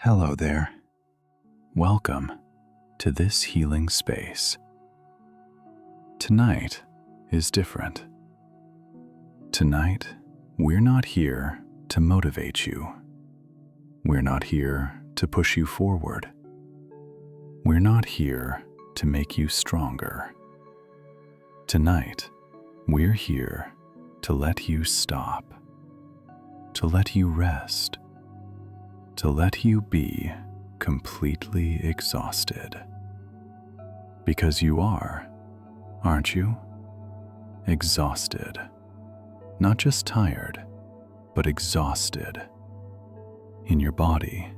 Hello there. Welcome to this healing space. Tonight is different. Tonight, we're not here to motivate you. We're not here to push you forward. We're not here to make you stronger. Tonight, we're here to let you stop, to let you rest, to let you be completely exhausted. Because you are, aren't you? Exhausted. Not just tired, but exhausted. In your body,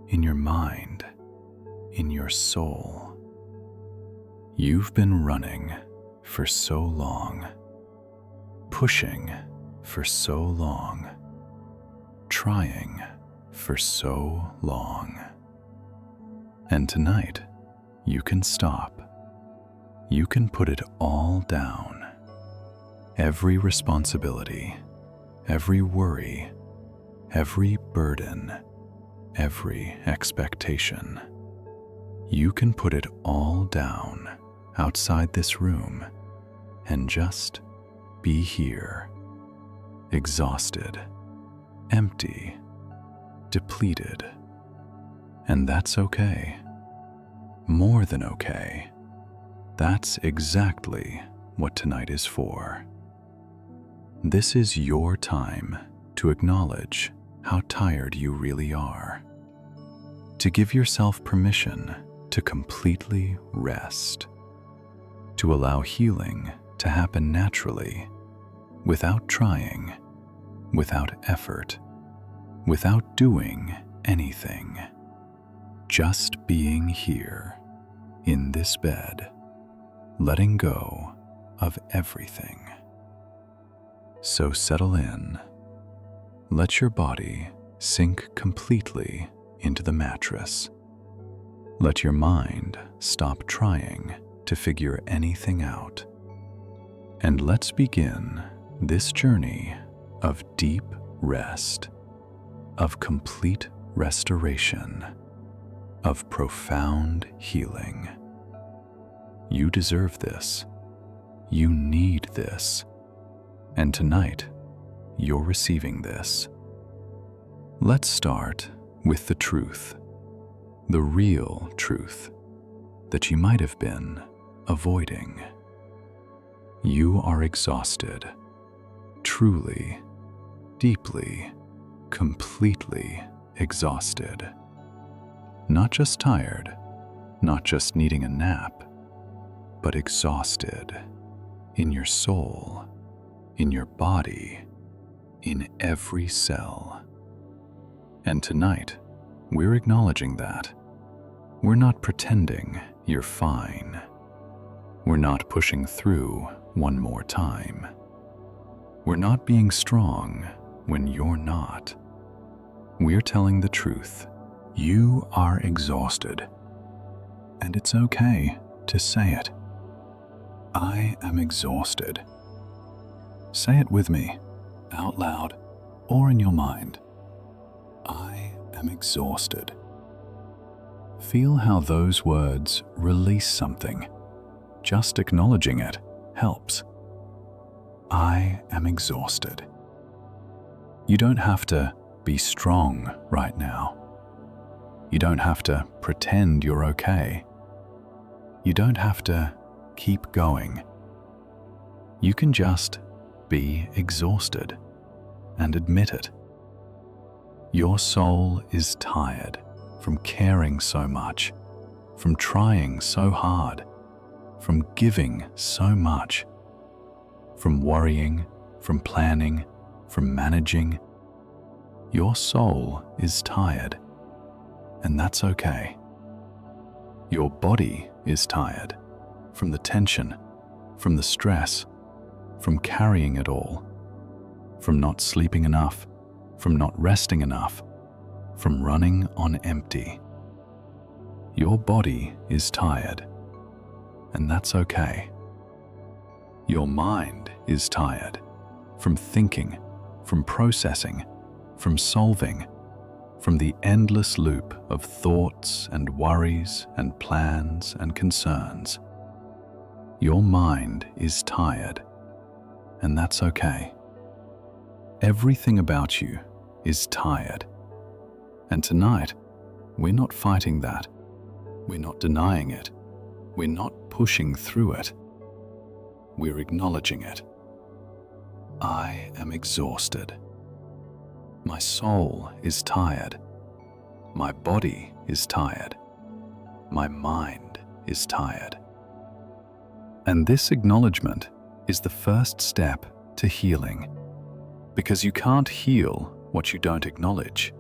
in your mind, in your soul. You've been running for so long, pushing for so long, trying for so long. And tonight, you can stop. You can put it all down. Every responsibility, every worry, every burden, every expectation. You can put it all down outside this room and just be here, exhausted, empty, depleted. And that's okay. More than okay. That's exactly what tonight is for. This is your time to acknowledge how tired you really are, to give yourself permission to completely rest, to allow healing to happen naturally, without trying, without effort, without doing anything, just being here in this bed, letting go of everything. So settle in. Let your body sink completely into the mattress. Let your mind stop trying to figure anything out. And let's begin this journey of deep rest, of complete restoration, of profound healing. You deserve this. You need this. And tonight, you're receiving this. Let's start with the truth, the real truth that you might have been avoiding. You are exhausted, truly, deeply, completely exhausted. Not just tired, not just needing a nap, but exhausted in your soul, in your body, in every cell. And tonight, we're acknowledging that. We're not pretending you're fine. We're not pushing through one more time. We're not being strong when you're not. We're telling the truth. You are exhausted. And it's okay to say it. I am exhausted. Say it with me, out loud or in your mind. I am exhausted. Feel how those words release something. Just acknowledging it helps. I am exhausted. You don't have to be strong right now. You don't have to pretend you're okay. You don't have to keep going. You can just be exhausted and admit it. Your soul is tired from caring so much, from trying so hard, from giving so much, from worrying, from planning, from managing. Your soul is tired, and that's okay. Your body is tired from the tension, from the stress, from carrying it all, from not sleeping enough, from not resting enough, from running on empty. Your body is tired, and that's okay. Your mind is tired from thinking, from processing, from solving, from the endless loop of thoughts and worries and plans and concerns. Your mind is tired, and that's okay. Everything about you is tired. And tonight, we're not fighting that. We're not denying it. We're not pushing through it. We're acknowledging it. I am exhausted. My soul is tired. My body is tired. My mind is tired. And this acknowledgement is the first step to healing, because you can't heal what you don't acknowledge.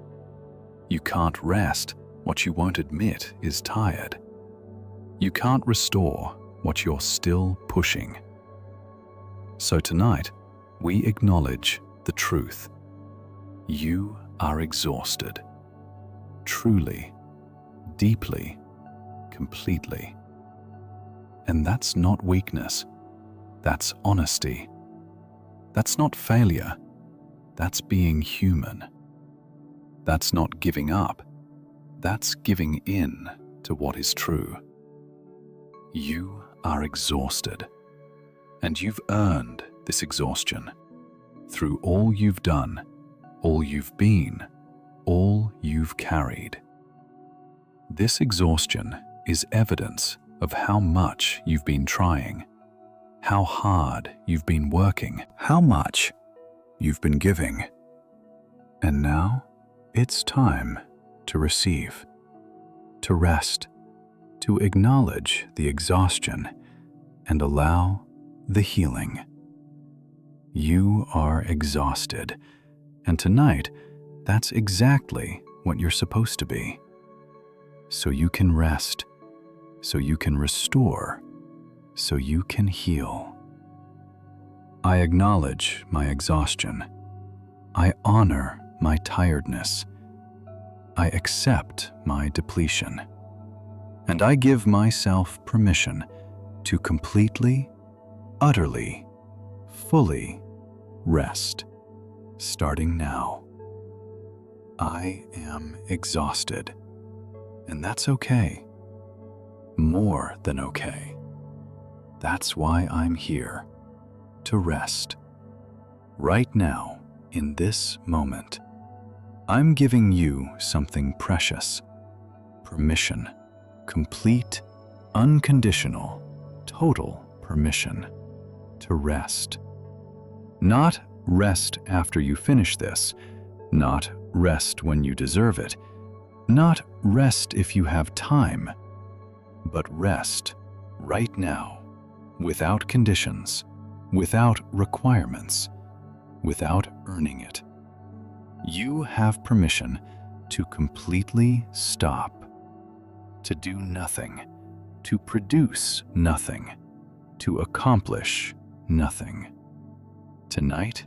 You can't rest what you won't admit is tired. You can't restore what you're still pushing. So tonight, we acknowledge the truth. You are exhausted. Truly, deeply, completely. And that's not weakness. That's honesty. That's not failure. That's being human. That's not giving up. That's giving in to what is true. You are exhausted, and you've earned this exhaustion through all you've done, all you've been, all you've carried. This exhaustion is evidence of how much you've been trying, how hard you've been working, how much you've been giving. And now it's time to receive, to rest, to acknowledge the exhaustion and allow the healing. You are exhausted, and tonight, that's exactly what you're supposed to be. So you can rest, so you can restore, so you can heal. I acknowledge my exhaustion. I honor my tiredness. I accept my depletion. And I give myself permission to completely, utterly, fully rest, starting now. I am exhausted, and that's okay. More than okay. That's why I'm here, to rest. Right now, in this moment, I'm giving you something precious, permission, complete, unconditional, total permission to rest. Not rest after you finish this, not rest when you deserve it, not rest if you have time, but rest right now, without conditions, without requirements, without earning it. You have permission to completely stop, to do nothing, to produce nothing, to accomplish nothing. Tonight,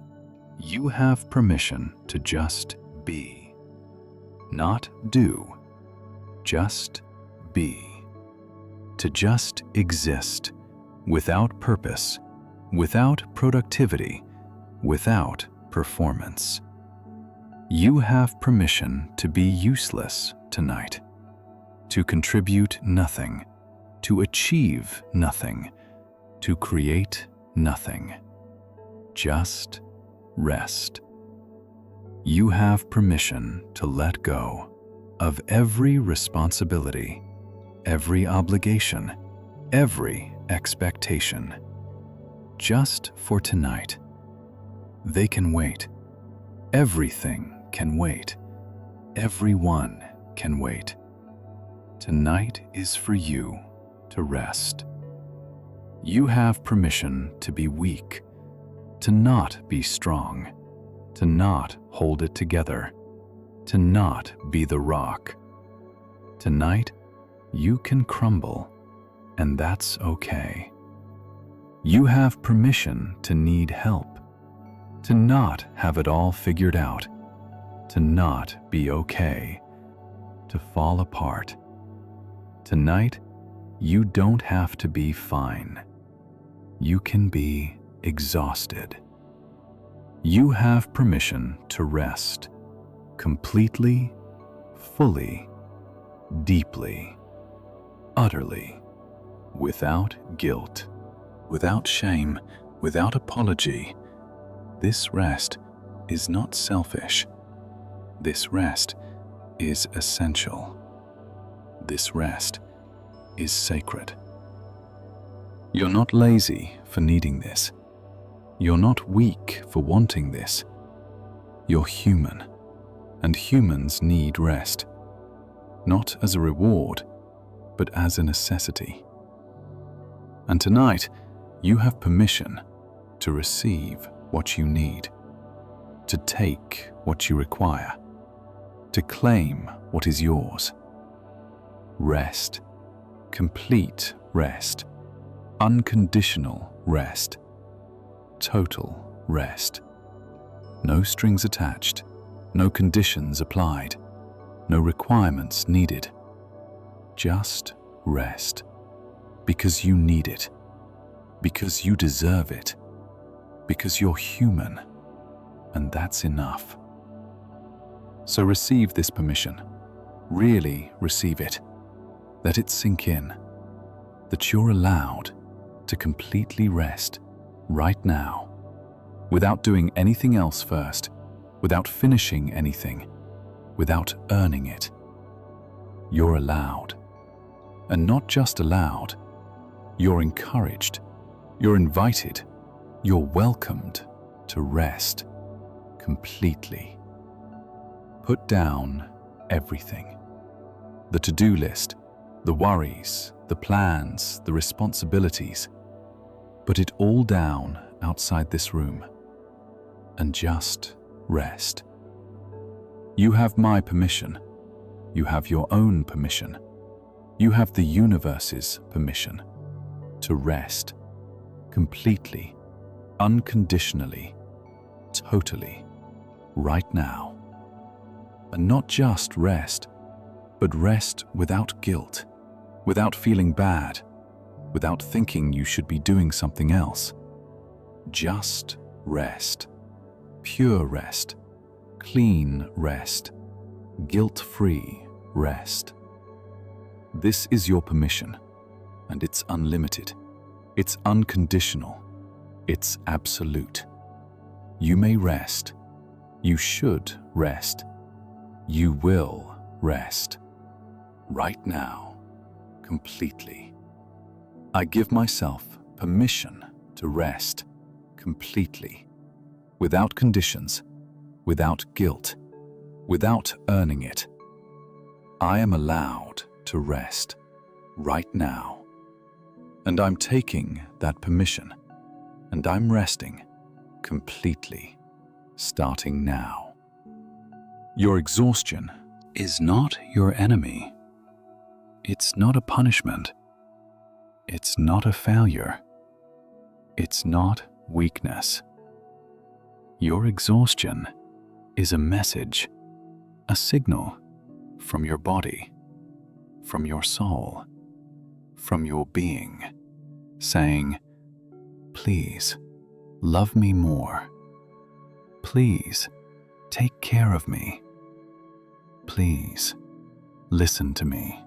you have permission to just be. Not do, just be. To just exist, without purpose, without productivity, without performance. You have permission to be useless tonight, to contribute nothing, to achieve nothing, to create nothing. Just rest. You have permission to let go of every responsibility, every obligation, every expectation. Just for tonight. They can wait. Everything can wait. Everyone can wait. Tonight is for you to rest. You have permission to be weak, to not be strong, to not hold it together, to not be the rock. Tonight, you can crumble, and that's okay. You have permission to need help, to not have it all figured out, to not be okay, to fall apart. Tonight, you don't have to be fine. You can be exhausted. You have permission to rest completely, fully, deeply, utterly, without guilt, without shame, without apology. This rest is not selfish. This rest is essential. This rest is sacred. You're not lazy for needing this. You're not weak for wanting this. You're human, and humans need rest, not as a reward, but as a necessity. And tonight, you have permission to receive what you need, to take what you require, to claim what is yours. Rest, complete rest, unconditional rest, total rest. No strings attached, no conditions applied, no requirements needed. Just rest, because you need it, because you deserve it, because you're human, and that's enough. So receive this permission, really receive it. Let it sink in, that you're allowed to completely rest right now, without doing anything else first, without finishing anything, without earning it. You're allowed. And not just allowed, you're encouraged, you're invited, you're welcomed to rest completely. Put down everything. The to-do list, the worries, the plans, the responsibilities. Put it all down outside this room and just rest. You have my permission. You have your own permission. You have the universe's permission to rest completely, unconditionally, totally, right now. And not just rest, but rest without guilt, without feeling bad, without thinking you should be doing something else. Just rest. Pure rest. Clean rest. Guilt-free rest. This is your permission, and it's unlimited. It's unconditional. It's absolute. You may rest. You should rest. You will rest. Right now, completely. I give myself permission to rest completely, without conditions, without guilt, without earning it. I am allowed to rest right now. And I'm taking that permission, and I'm resting completely, starting now. Your exhaustion is not your enemy. It's not a punishment. It's not a failure. It's not weakness. Your exhaustion is a message, a signal from your body, from your soul, from your being, saying, please, love me more. Please, take care of me. Please, listen to me.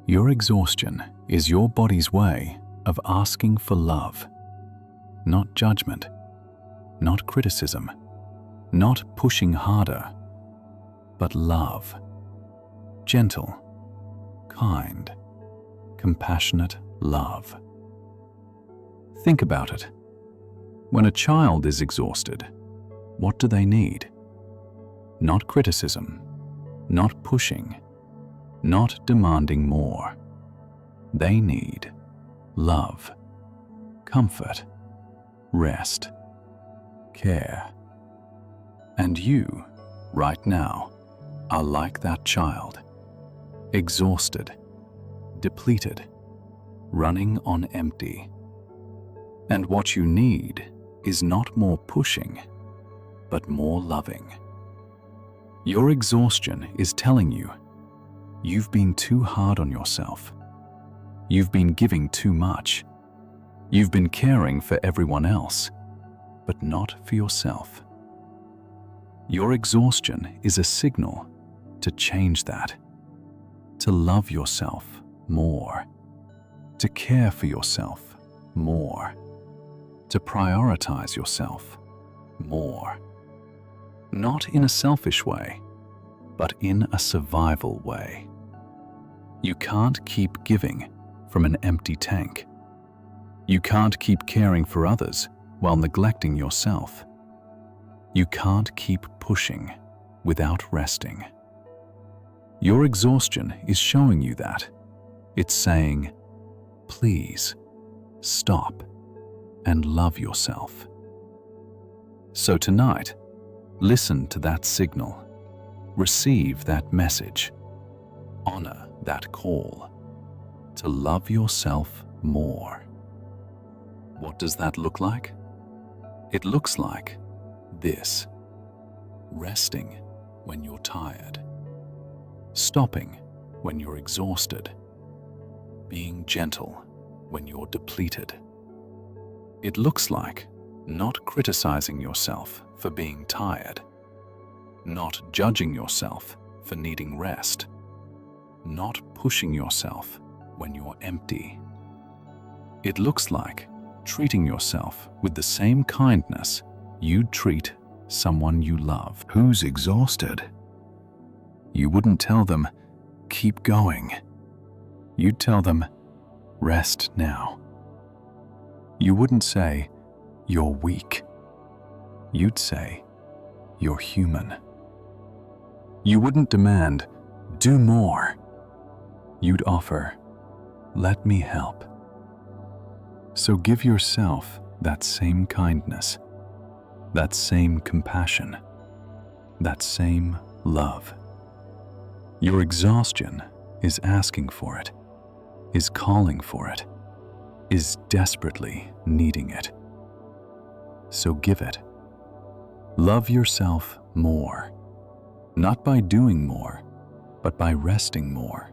Your exhaustion is your body's way of asking for love, not judgment, not criticism, not pushing harder, but love. Gentle, kind, compassionate love. Think about it. When a child is exhausted, what do they need? Not criticism, not pushing, not demanding more. They need love, comfort, rest, care. And you, right now, are like that child, exhausted, depleted, running on empty. And what you need is not more pushing, but more loving. Your exhaustion is telling you you've been too hard on yourself. You've been giving too much. You've been caring for everyone else, but not for yourself. Your exhaustion is a signal to change that, to love yourself more, to care for yourself more, to prioritize yourself more. Not in a selfish way, but in a survival way. You can't keep giving from an empty tank. You can't keep caring for others while neglecting yourself. You can't keep pushing without resting. Your exhaustion is showing you that. It's saying, please stop and love yourself. So tonight, listen to that signal. Receive that message. Honor that call to love yourself more. What does that look like? It looks like this: resting when you're tired, stopping when you're exhausted, being gentle when you're depleted. It looks like not criticizing yourself for being tired, not judging yourself for needing rest, not pushing yourself when you're empty. It looks like treating yourself with the same kindness you'd treat someone you love who's exhausted. You wouldn't tell them, keep going. You'd tell them, rest now. You wouldn't say, you're weak. You'd say, you're human. You wouldn't demand, do more. You'd offer, let me help. So give yourself that same kindness, that same compassion, that same love. Your exhaustion is asking for it, is calling for it, is desperately needing it. So give it. Love yourself more, not by doing more, but by resting more,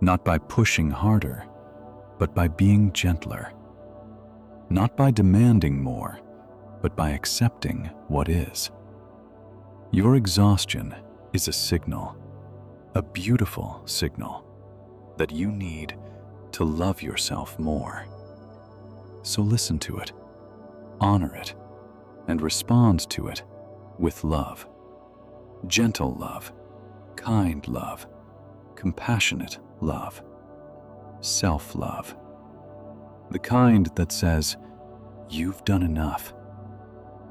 not by pushing harder, but by being gentler, not by demanding more, but by accepting what is. Your exhaustion is a signal, a beautiful signal, that you need to love yourself more. So listen to it, honor it, and respond to it with love. Gentle love, kind love, compassionate love, self-love. The kind that says, you've done enough.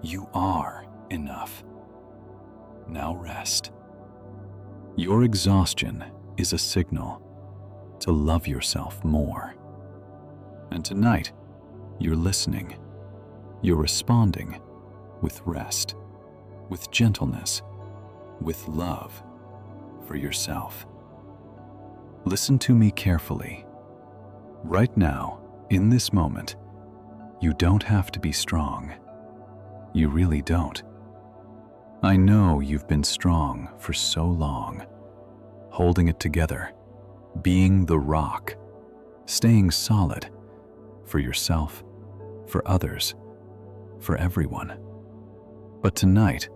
You are enough. Now rest. Your exhaustion is a signal to love yourself more. And tonight, you're listening. You're responding with rest, with gentleness, with love for yourself. Listen to me carefully. Right now, in this moment, you don't have to be strong. You really don't. I know you've been strong for so long, holding it together, being the rock, staying solid for yourself, for others, for everyone. But tonight,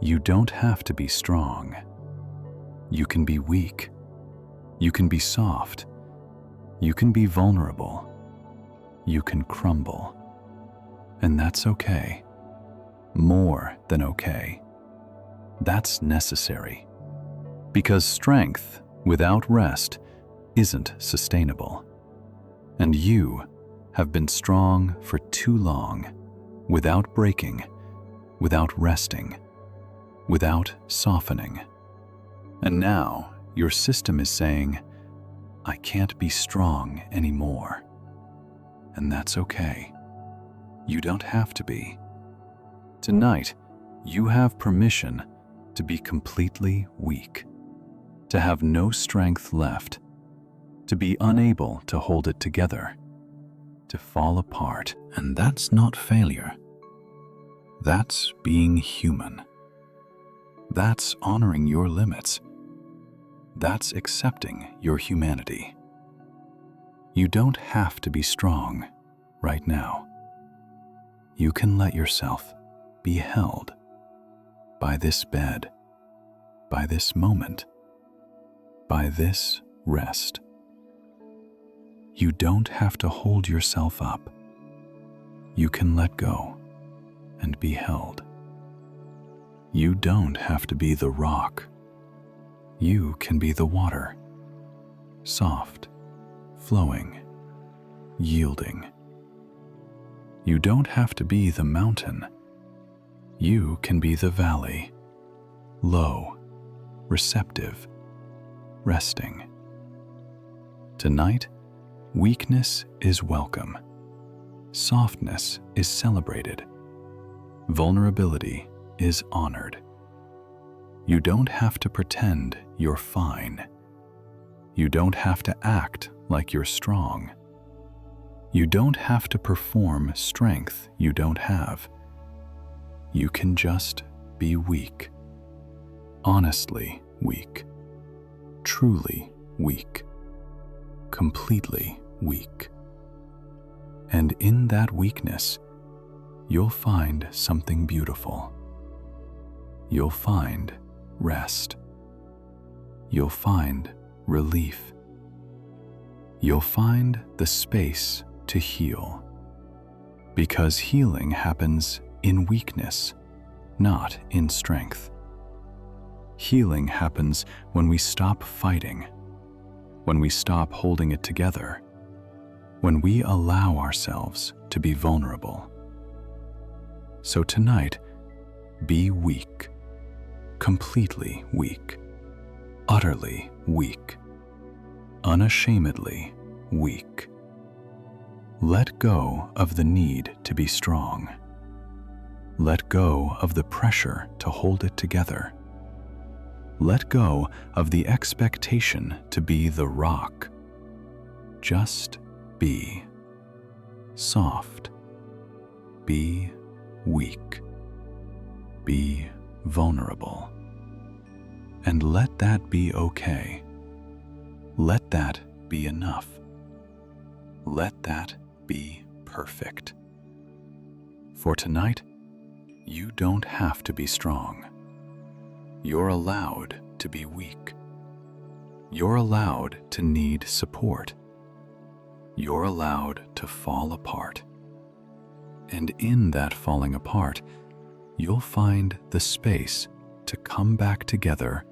you don't have to be strong. You can be weak. You can be soft. You can be vulnerable. You can crumble. And that's okay. More than okay. That's necessary. Because strength without rest isn't sustainable. And you have been strong for too long, without breaking, without resting, without softening. And now your system is saying, I can't be strong anymore. And that's okay. You don't have to be. Tonight, you have permission to be completely weak, to have no strength left, to be unable to hold it together, to fall apart. And that's not failure. That's being human. That's honoring your limits. That's accepting your humanity. You don't have to be strong right now. You can let yourself be held by this bed, by this moment, by this rest. You don't have to hold yourself up. You can let go and be held. You don't have to be the rock. You can be the water, soft, flowing, yielding. You don't have to be the mountain. You can be the valley, low, receptive, resting. Tonight, weakness is welcome. Softness is celebrated. Vulnerability is honored. You don't have to pretend you're fine. You don't have to act like you're strong. You don't have to perform strength you don't have. You can just be weak. Honestly weak. Truly weak. Completely weak. And in that weakness, you'll find something beautiful. You'll find rest. You'll find relief. You'll find the space to heal. Because healing happens in weakness, not in strength. Healing happens when we stop fighting, when we stop holding it together, when we allow ourselves to be vulnerable. So tonight, be weak, completely weak, utterly weak, unashamedly weak. Let go of the need to be strong. Let go of the pressure to hold it together. Let go of the expectation to be the rock. Just be soft. Be weak. Be vulnerable. And let that be okay. Let that be enough. Let that be perfect. For tonight, you don't have to be strong. You're allowed to be weak. You're allowed to need support. You're allowed to fall apart. And in that falling apart, you'll find the space to come back together,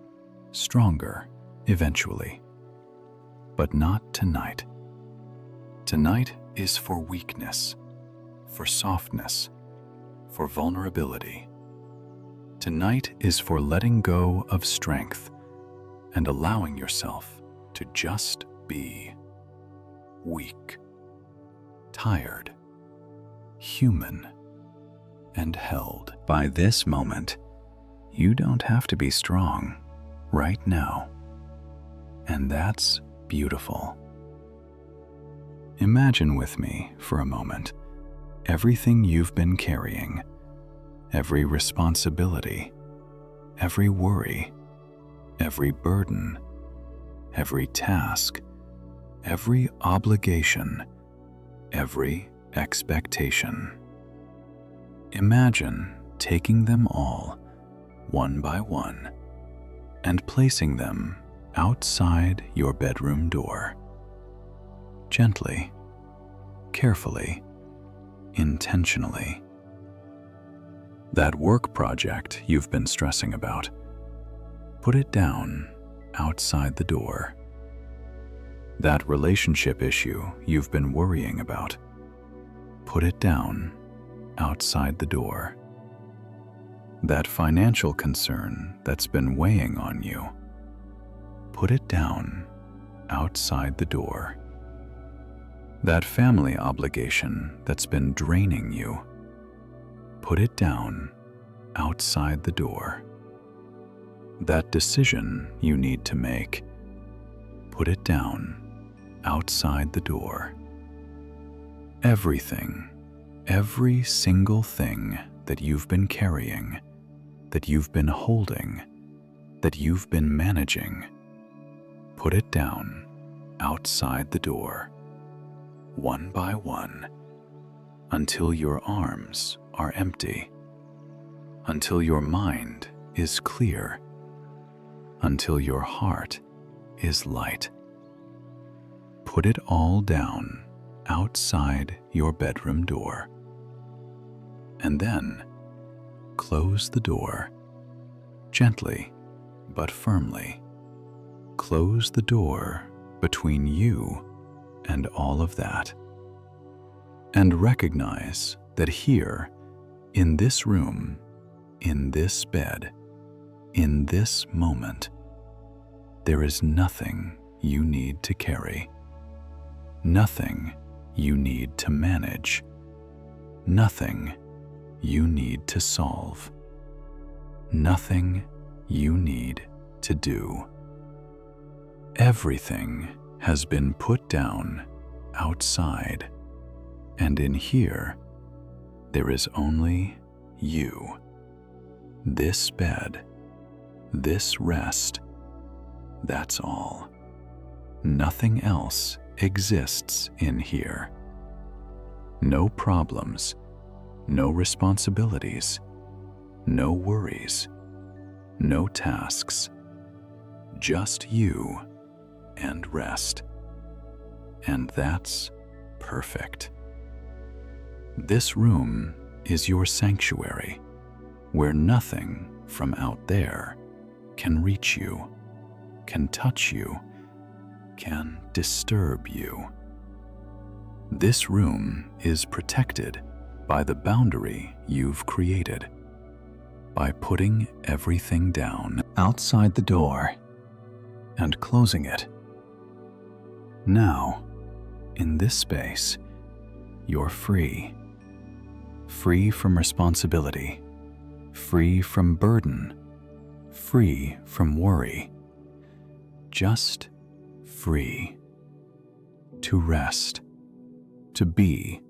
stronger eventually. But not tonight. Tonight is for weakness, for softness, for vulnerability. Tonight is for letting go of strength and allowing yourself to just be weak, tired, human, and held. By this moment, you don't have to be strong right now. And that's beautiful. Imagine with me for a moment everything you've been carrying, every responsibility, every worry, every burden, every task, every obligation, every expectation. Imagine taking them all, one by one, and placing them outside your bedroom door. Gently, carefully, intentionally. That work project you've been stressing about, put it down outside the door. That relationship issue you've been worrying about, put it down outside the door. That financial concern that's been weighing on you, put it down outside the door. That family obligation that's been draining you, put it down outside the door. That decision you need to make, put it down outside the door. Everything, every single thing that you've been carrying, that you've been holding, that you've been managing, put it down outside the door, one by one, until your arms are empty, until your mind is clear, until your heart is light. Put it all down outside your bedroom door. And then close the door, gently but firmly. Close the door between you and all of that. And recognize that here, in this room, in this bed, in this moment, there is nothing you need to carry, nothing you need to manage, nothing you need to solve, nothing you need to do. Everything has been put down outside, and in here, there is only you, this bed, this rest. That's all. Nothing else exists in here. No problems, no responsibilities, no worries, no tasks. Just you and rest. And that's perfect. This room is your sanctuary, where nothing from out there can reach you, can touch you, can disturb you. This room is protected by the boundary you've created, by putting everything down outside the door and closing it. Now, in this space, you're free. Free from responsibility, free from burden, free from worry. Just free. To rest, to be,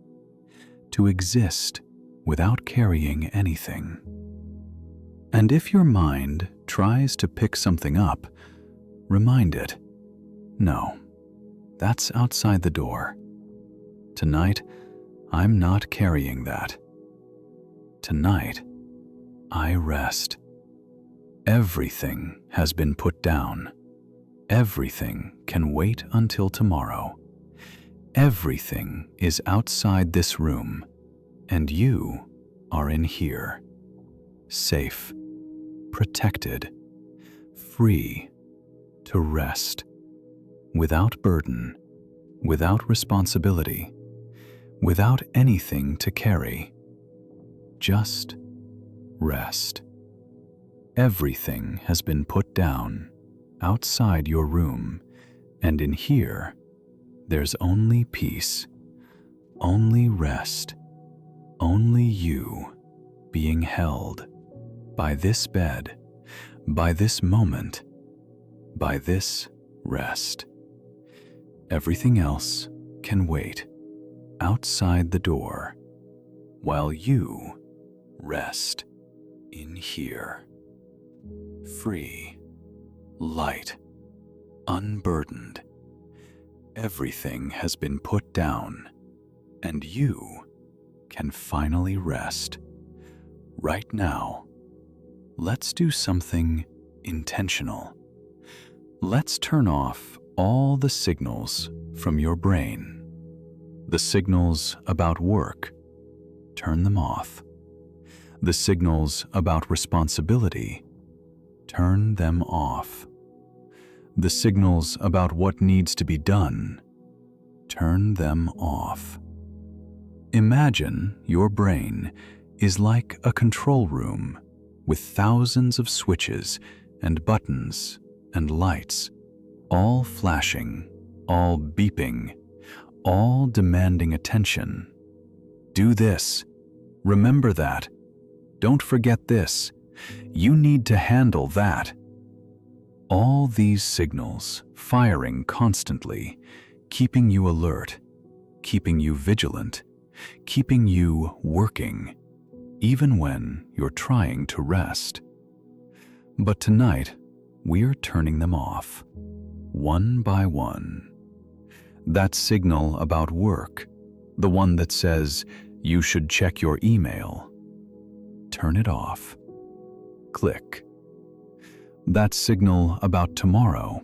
to exist without carrying anything. And if your mind tries to pick something up, remind it, no, that's outside the door. Tonight, I'm not carrying that. Tonight, I rest. Everything has been put down. Everything can wait until tomorrow. Everything is outside this room, and you are in here. Safe, protected, free to rest, without burden, without responsibility, without anything to carry. Just rest. Everything has been put down outside your room, and in here, there's only peace, only rest, only you being held by this bed, by this moment, by this rest. Everything else can wait outside the door while you rest in here. Free, light, unburdened. Everything has been put down, and you can finally rest. Right now, let's do something intentional. Let's turn off all the signals from your brain. The signals about work, turn them off. The signals about responsibility, turn them off. The signals about what needs to be done, turn them off. Imagine your brain is like a control room with thousands of switches and buttons and lights, all flashing, all beeping, all demanding attention. Do this. Remember that. Don't forget this. You need to handle that. All these signals firing constantly, keeping you alert, keeping you vigilant, keeping you working, even when you're trying to rest. But tonight, we're turning them off, one by one. That signal about work, the one that says you should check your email, turn it off. Click. That signal about tomorrow,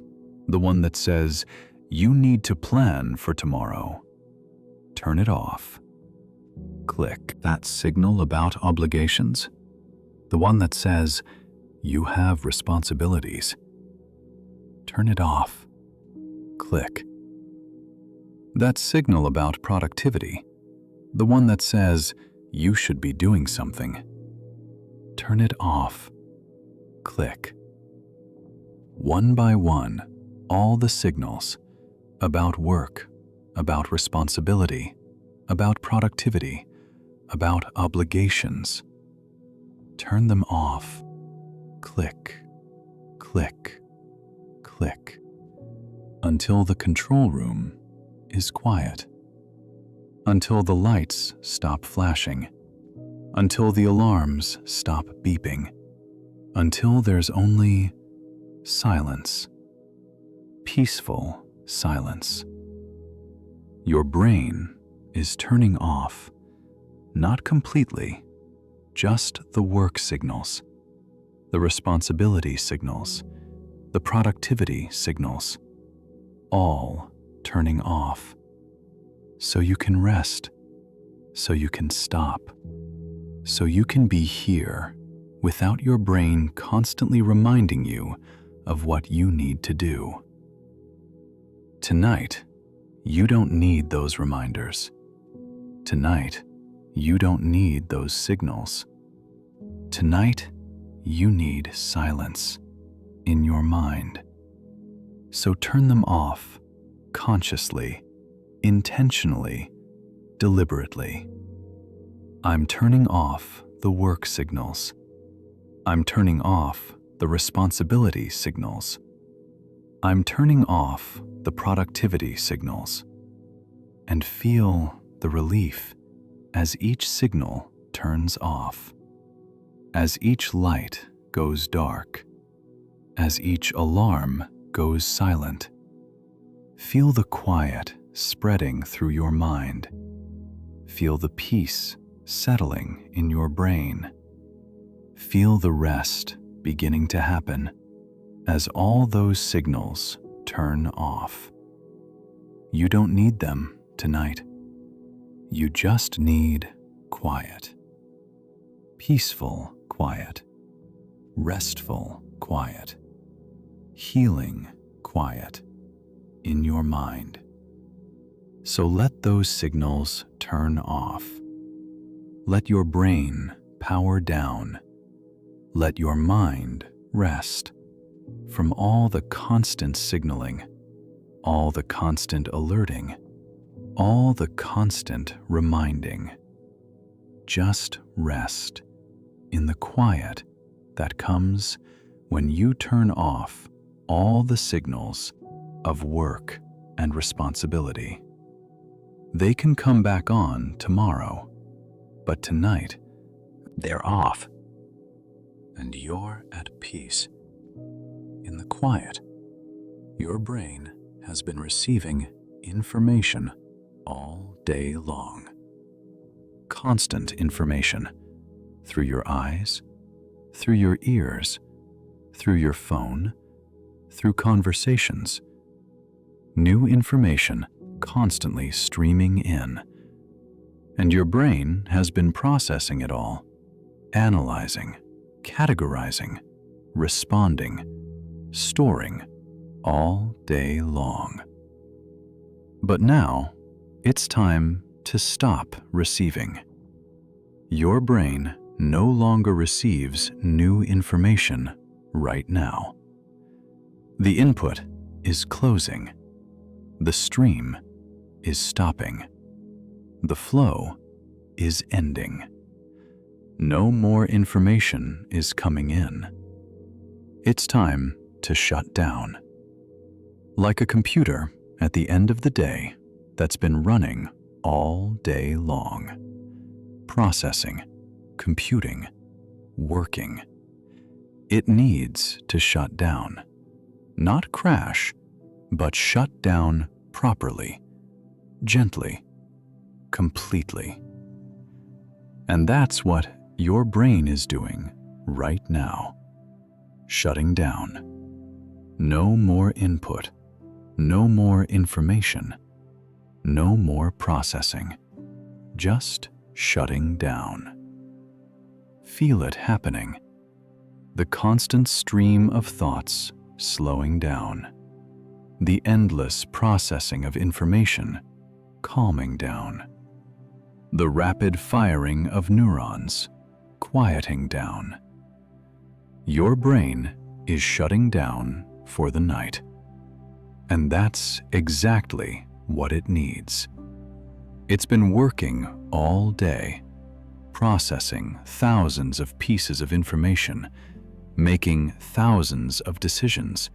the one that says you need to plan for tomorrow. Turn it off. Click. That signal about obligations, the one that says you have responsibilities. Turn it off. Click. That signal about productivity, the one that says you should be doing something. Turn it off. Click. One by one, all the signals about work, about responsibility, about productivity, about obligations. Turn them off. Click, click, click, until the control room is quiet, until the lights stop flashing, until the alarms stop beeping, until there's only silence, peaceful silence. Your brain is turning off, not completely, just the work signals, the responsibility signals, the productivity signals, all turning off, so you can rest, so you can stop, so you can be here without your brain constantly reminding you of what you need to do. Tonight, you don't need those reminders. Tonight, you don't need those signals. Tonight, you need silence in your mind. So turn them off consciously, intentionally, deliberately. I'm turning off the work signals. I'm turning off the responsibility signals. I'm turning off the productivity signals. And feel the relief as each signal turns off, as each light goes dark, as each alarm goes silent. Feel the quiet spreading through your mind. Feel the peace settling in your brain. Feel the rest beginning to happen as all those signals turn off. You don't need them tonight. You just need quiet. Peaceful quiet. Restful quiet. Healing quiet in your mind. So let those signals turn off. Let your brain power down. Let your mind rest from all the constant signaling, all the constant alerting, all the constant reminding. Just rest in the quiet that comes when you turn off all the signals of work and responsibility. They can come back on tomorrow, but tonight they're off, and you're at peace. In the quiet, your brain has been receiving information all day long. Constant information through your eyes, through your ears, through your phone, through conversations. New information constantly streaming in. And your brain has been processing it all, analyzing, categorizing, responding, storing all day long. But now, it's time to stop receiving. Your brain no longer receives new information right now. The input is closing. The stream is stopping. The flow is ending. No more information is coming in. It's time to shut down. Like a computer at the end of the day that's been running all day long. Processing, computing, working. It needs to shut down. Not crash, but shut down properly, gently, completely. And that's what your brain is doing right now. shutting down. No more input, no more information, no more processing, just shutting down. Feel it happening. The constant stream of thoughts slowing down. The endless processing of information calming down. The rapid firing of neurons quieting down. Your brain is shutting down for the night. And that's exactly what it needs. It's been working all day, processing thousands of pieces of information, making thousands of decisions,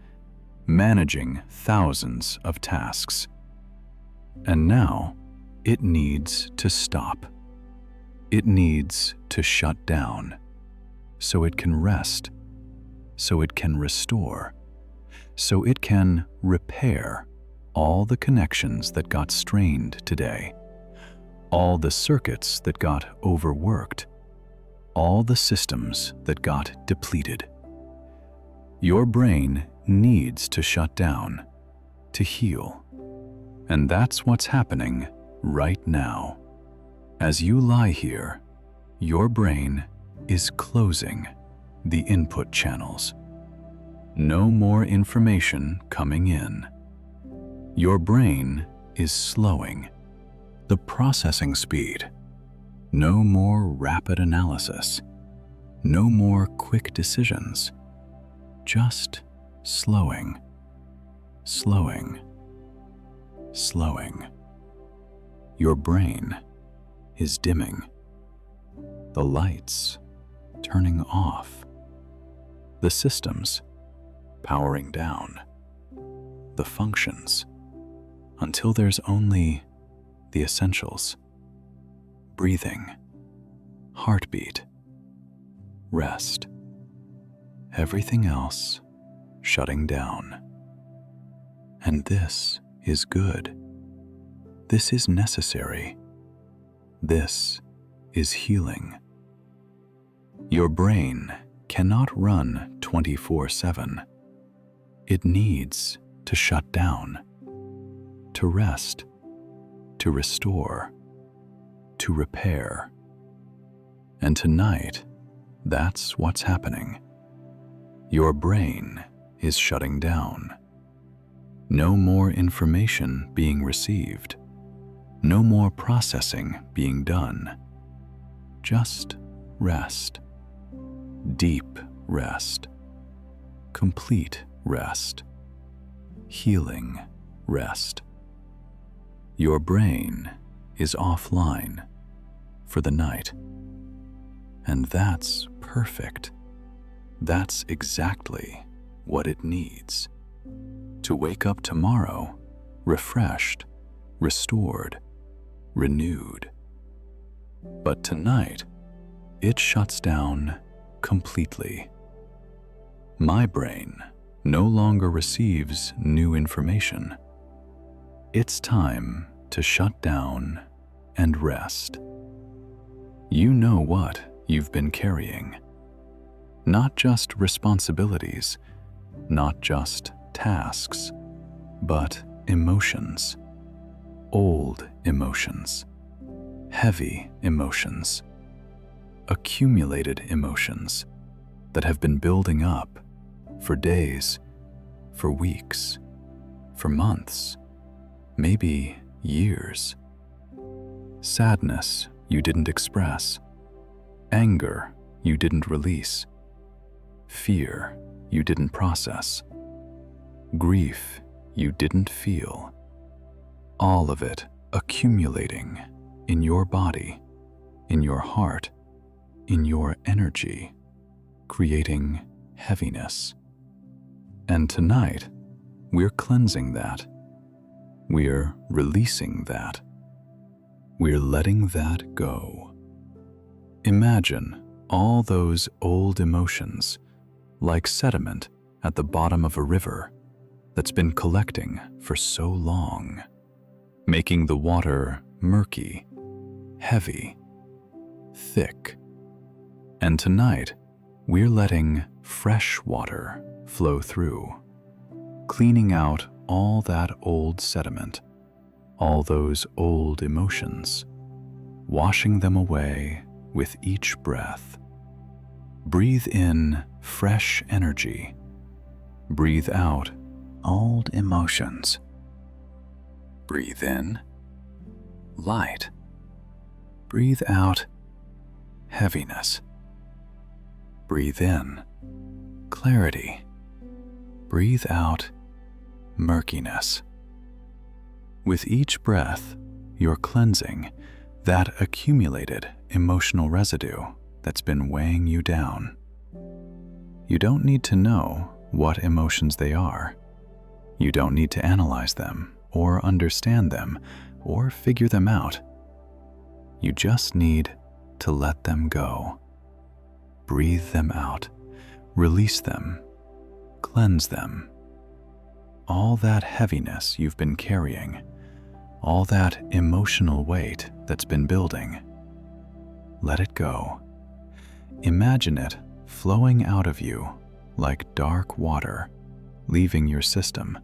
managing thousands of tasks. And now it needs to stop. It needs to shut down so it can rest, so it can restore, so it can repair all the connections that got strained today, all the circuits that got overworked, all the systems that got depleted. Your brain needs to shut down, to heal. And that's what's happening right now. As you lie here, your brain is closing the input channels. No more information coming in. Your brain is slowing the processing speed. No more rapid analysis. No more quick decisions. Just slowing, slowing, slowing. Your brain is dimming. The lights turning off. The systems powering down. The functions until there's only the essentials. Breathing, heartbeat, rest. Everything else shutting down. And this is good. This is necessary. This is healing. Your brain cannot run 24/7. It needs to shut down, to rest, to restore, to repair. And tonight, that's what's happening. Your brain is shutting down. No more information being received. No more processing being done. Just rest. Deep rest. Complete rest. Healing rest. Your brain is offline for the night. And that's perfect. That's exactly what it needs. To wake up tomorrow refreshed, restored, renewed. But tonight, it shuts down completely. My brain no longer receives new information. It's time to shut down and rest. You know what you've been carrying. Not just responsibilities, not just tasks, but emotions. Old emotions, heavy emotions, accumulated emotions that have been building up for days, for weeks, for months, maybe years. Sadness you didn't express, anger you didn't release, fear you didn't process, grief you didn't feel. All of it accumulating in your body, in your heart, in your energy, creating heaviness. And tonight, we're cleansing that. We're releasing that. We're letting that go. Imagine all those old emotions like sediment at the bottom of a river that's been collecting for so long, making the water murky, heavy, thick. And tonight, We're letting fresh water flow through, cleaning out all that old sediment, all those old emotions, washing them away with each breath. Breathe in fresh energy. Breathe out old emotions. Breathe in light. Breathe out heaviness. Breathe in clarity. Breathe out murkiness. With each breath, you're cleansing that accumulated emotional residue that's been weighing you down. You don't need to know what emotions they are. You don't need to analyze them or understand them or figure them out. You just need to let them go. Breathe them out, release them, cleanse them. All that heaviness you've been carrying, all that emotional weight that's been building, let it go. Imagine it flowing out of you like dark water, leaving your system,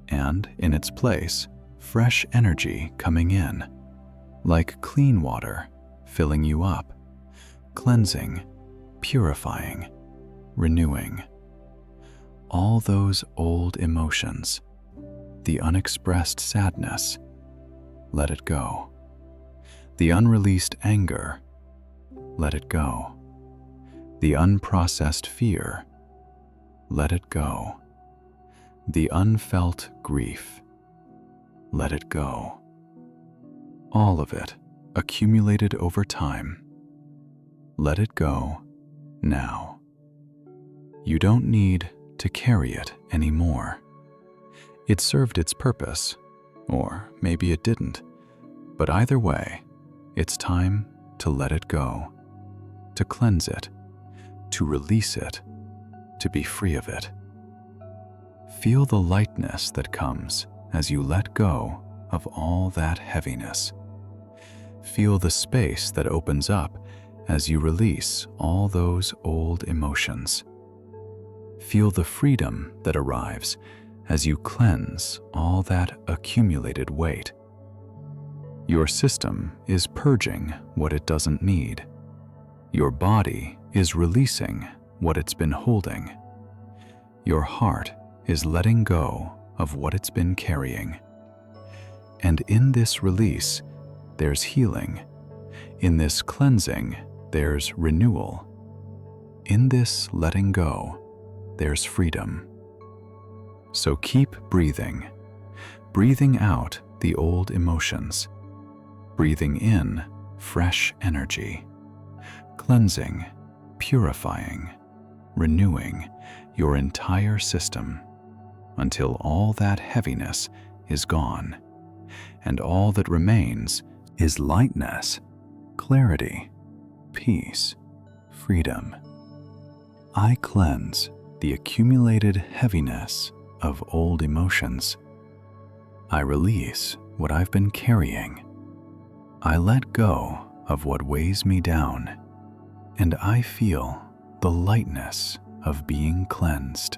and in its place, fresh energy coming in, like clean water filling you up, cleansing, purifying, renewing. All those old emotions, the unexpressed sadness, let it go. The unreleased anger, let it go. The unprocessed fear, let it go. The unfelt grief, let it go. All of it accumulated over time. Let it go now. You don't need to carry it anymore. It served its purpose, or maybe it didn't. But either way, it's time to let it go, to cleanse it, to release it, to be free of it. Feel the lightness that comes as you let go of all that heaviness. Feel the space that opens up as you release all those old emotions. Feel the freedom that arrives as you cleanse all that accumulated weight. Your system is purging what it doesn't need. Your body is releasing what it's been holding. Your heart is letting go of what it's been carrying. And in this release, there's healing. In this cleansing, there's renewal. In this letting go, there's freedom. So keep breathing, breathing out the old emotions, breathing in fresh energy, cleansing, purifying, renewing your entire system until all that heaviness is gone, and all that remains is lightness, clarity, peace, freedom. I cleanse the accumulated heaviness of old emotions. I release what I've been carrying. I let go of what weighs me down, and I feel the lightness of being cleansed.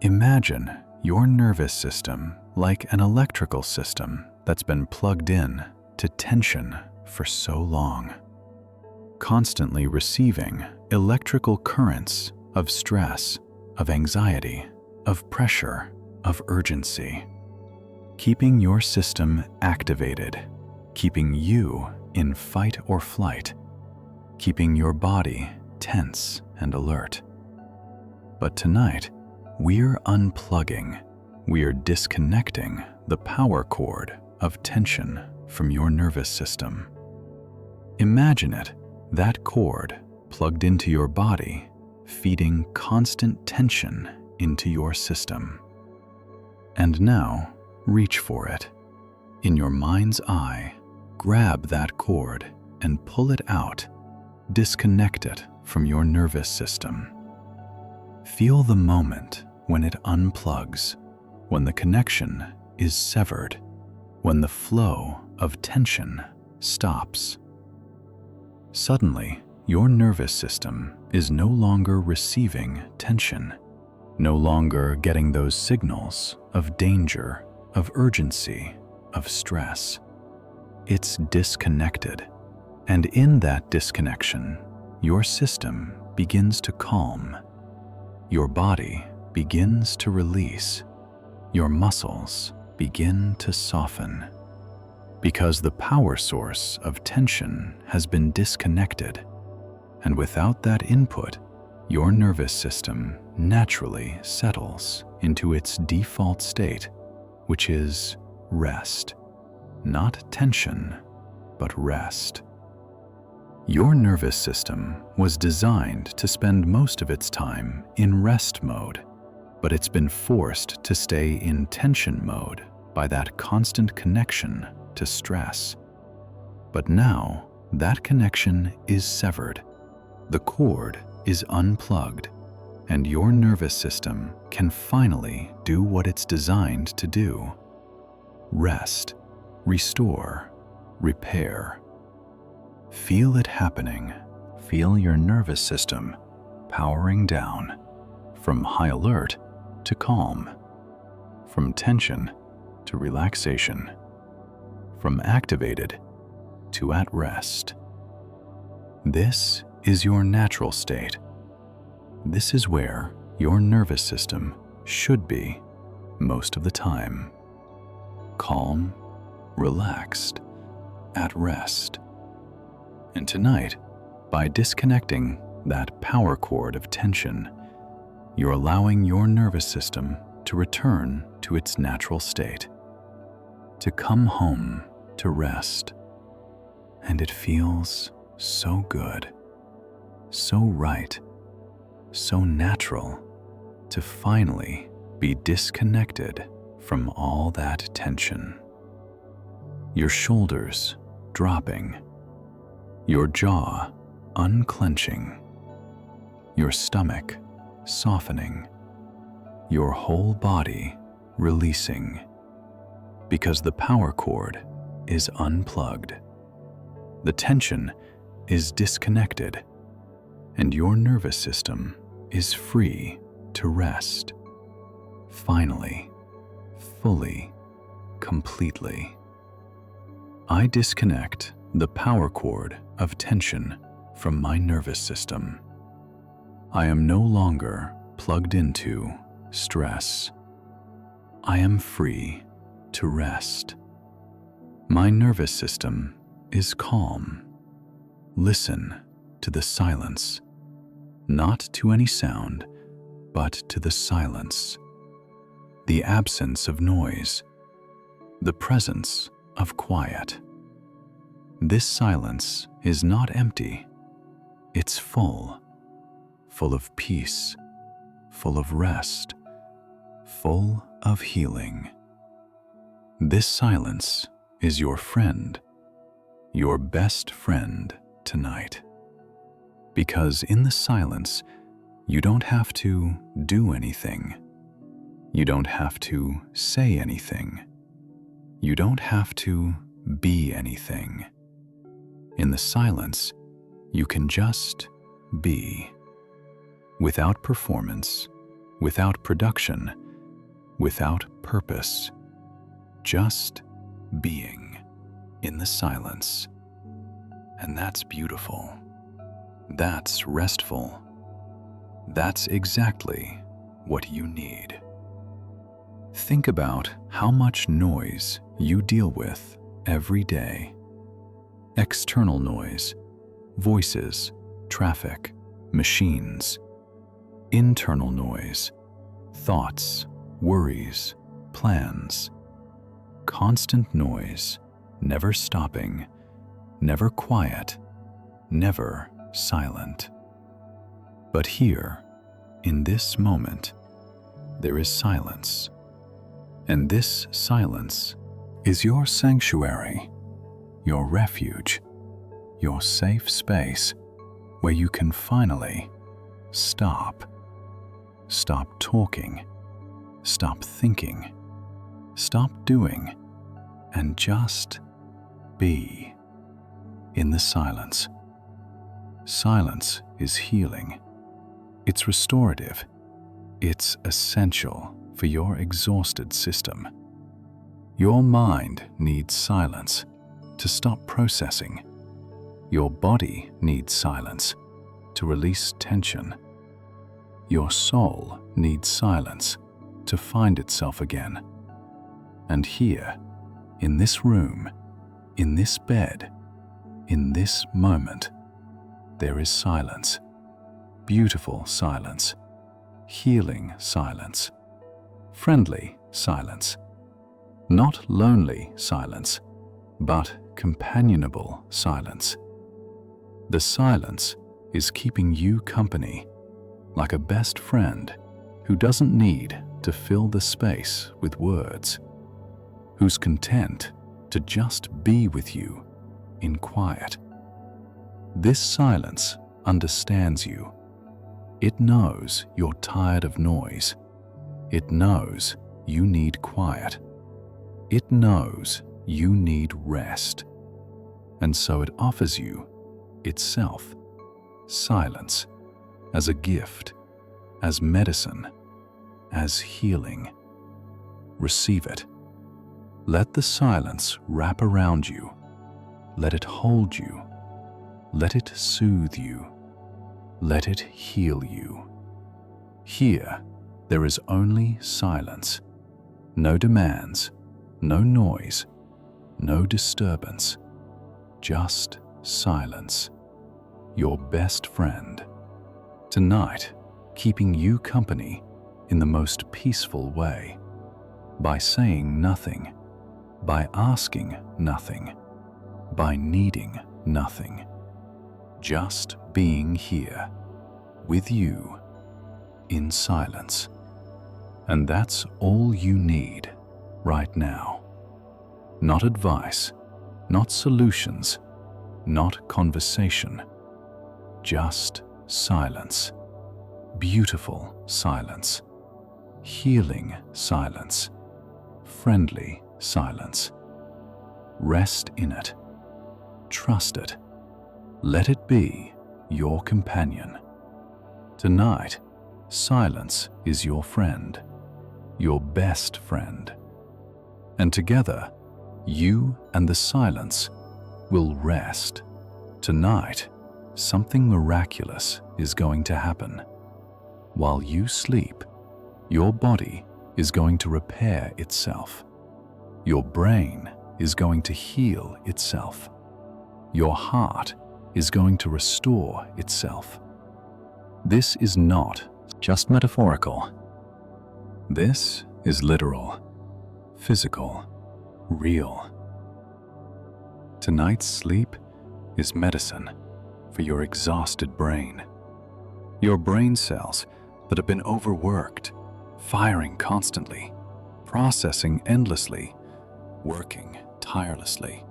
Imagine your nervous system like an electrical system that's been plugged in to tension for so long, constantly receiving electrical currents of stress, of anxiety, of pressure, of urgency, keeping your system activated, keeping you in fight or flight, keeping your body tense and alert. But tonight, we're unplugging, we're disconnecting the power cord of tension from your nervous system. Imagine it, that cord plugged into your body, feeding constant tension into your system. And now, reach for it. In your mind's eye, grab that cord and pull it out. Disconnect it from your nervous system. Feel the moment when it unplugs, when the connection is severed, when the flow of tension stops. Suddenly, your nervous system is no longer receiving tension, no longer getting those signals of danger, of urgency, of stress. It's disconnected, and in that disconnection, your system begins to calm. Your body begins to release. Your muscles begin to soften. Because the power source of tension has been disconnected, and without that input, your nervous system naturally settles into its default state, which is rest. Not tension, but rest. Your nervous system was designed to spend most of its time in rest mode, but it's been forced to stay in tension mode by that constant connection to stress. But now, that connection is severed. The cord is unplugged, and your nervous system can finally do what it's designed to do: rest, restore, repair. Feel it happening. Feel your nervous system powering down, from high alert to calm, from tension to relaxation, from activated to at rest. This is your natural state. This is where your nervous system should be most of the time. Calm, relaxed, at rest. And tonight, by disconnecting that power cord of tension, you're allowing your nervous system to return to its natural state, to come home to rest. And it feels so good, so right, so natural to finally be disconnected from all that tension. Your shoulders dropping, your jaw unclenching, your stomach softening, your whole body releasing, because the power cord is unplugged. The tension is disconnected, and your nervous system is free to rest. Finally, fully, completely. I disconnect the power cord of tension from my nervous system. I am no longer plugged into stress. I am free to rest. My nervous system is calm. Listen to the silence, not to any sound, but to the silence, the absence of noise, the presence of quiet. This silence is not empty. It's full of peace, full of rest, full of healing. This silence is your friend, your best friend tonight. Because in the silence, you don't have to do anything. You don't have to say anything. You don't have to be anything. In the silence, you can just be. Without performance, without production, without purpose. Just being in the silence. And that's beautiful. That's restful. That's exactly what you need. Think about how much noise you deal with every day. External noise, voices, traffic, machines. Internal noise, thoughts, worries, plans. Constant noise, never stopping, never quiet, never silent. But here, in this moment, there is silence. And this silence is your sanctuary, your refuge, your safe space where you can finally stop. Stop talking, stop thinking, stop doing, and just be in the silence. Silence is healing. It's restorative. It's essential for your exhausted system. Your mind needs silence to stop processing. Your body needs silence to release tension. Your soul needs silence to find itself again. And here, in this room, in this bed, in this moment, there is silence. Beautiful silence. Healing silence. Friendly silence. Not lonely silence, but companionable silence. The silence is keeping you company, like a best friend who doesn't need to fill the space with words, who's content to just be with you in quiet. This silence understands you. It knows you're tired of noise. It knows you need quiet. It knows you need rest. And so it offers you itself, silence, as a gift, as medicine, as healing. Receive it. Let the silence wrap around you. Let it hold you. Let it soothe you. Let it heal you. Here, there is only silence. No demands, no noise, no disturbance. Just silence. Your best friend. Tonight, keeping you company in the most peaceful way. By saying nothing. By asking nothing. By needing nothing. Just being here, with you, in silence. And that's all you need right now. Not advice, not solutions, not conversation. Just silence. Beautiful silence. Healing silence. Friendly silence. Rest in it. Trust it. Let it be your companion. Tonight, silence is your friend, your best friend. And together, you and the silence will rest. Tonight, something miraculous is going to happen. While you sleep, your body is going to repair itself. Your brain is going to heal itself. Your heart is going to restore itself. This is not just metaphorical. This is literal, physical, real. Tonight's sleep is medicine for your exhausted brain. Your brain cells that have been overworked, firing constantly, processing endlessly, working tirelessly.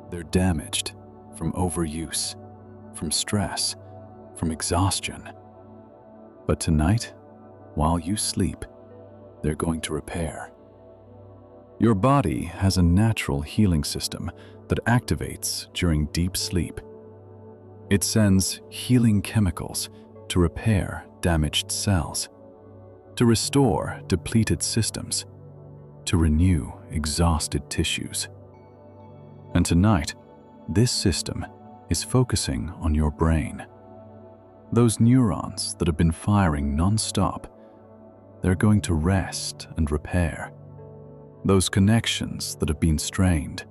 They're damaged from overuse, from stress, from exhaustion. But tonight, while you sleep, they're going to repair. Your body has a natural healing system that activates during deep sleep. It sends healing chemicals to repair damaged cells, to restore depleted systems, to renew exhausted tissues. And tonight, this system is focusing on your brain. Those neurons that have been firing non-stop, they're going to rest and repair. Those connections that have been strained,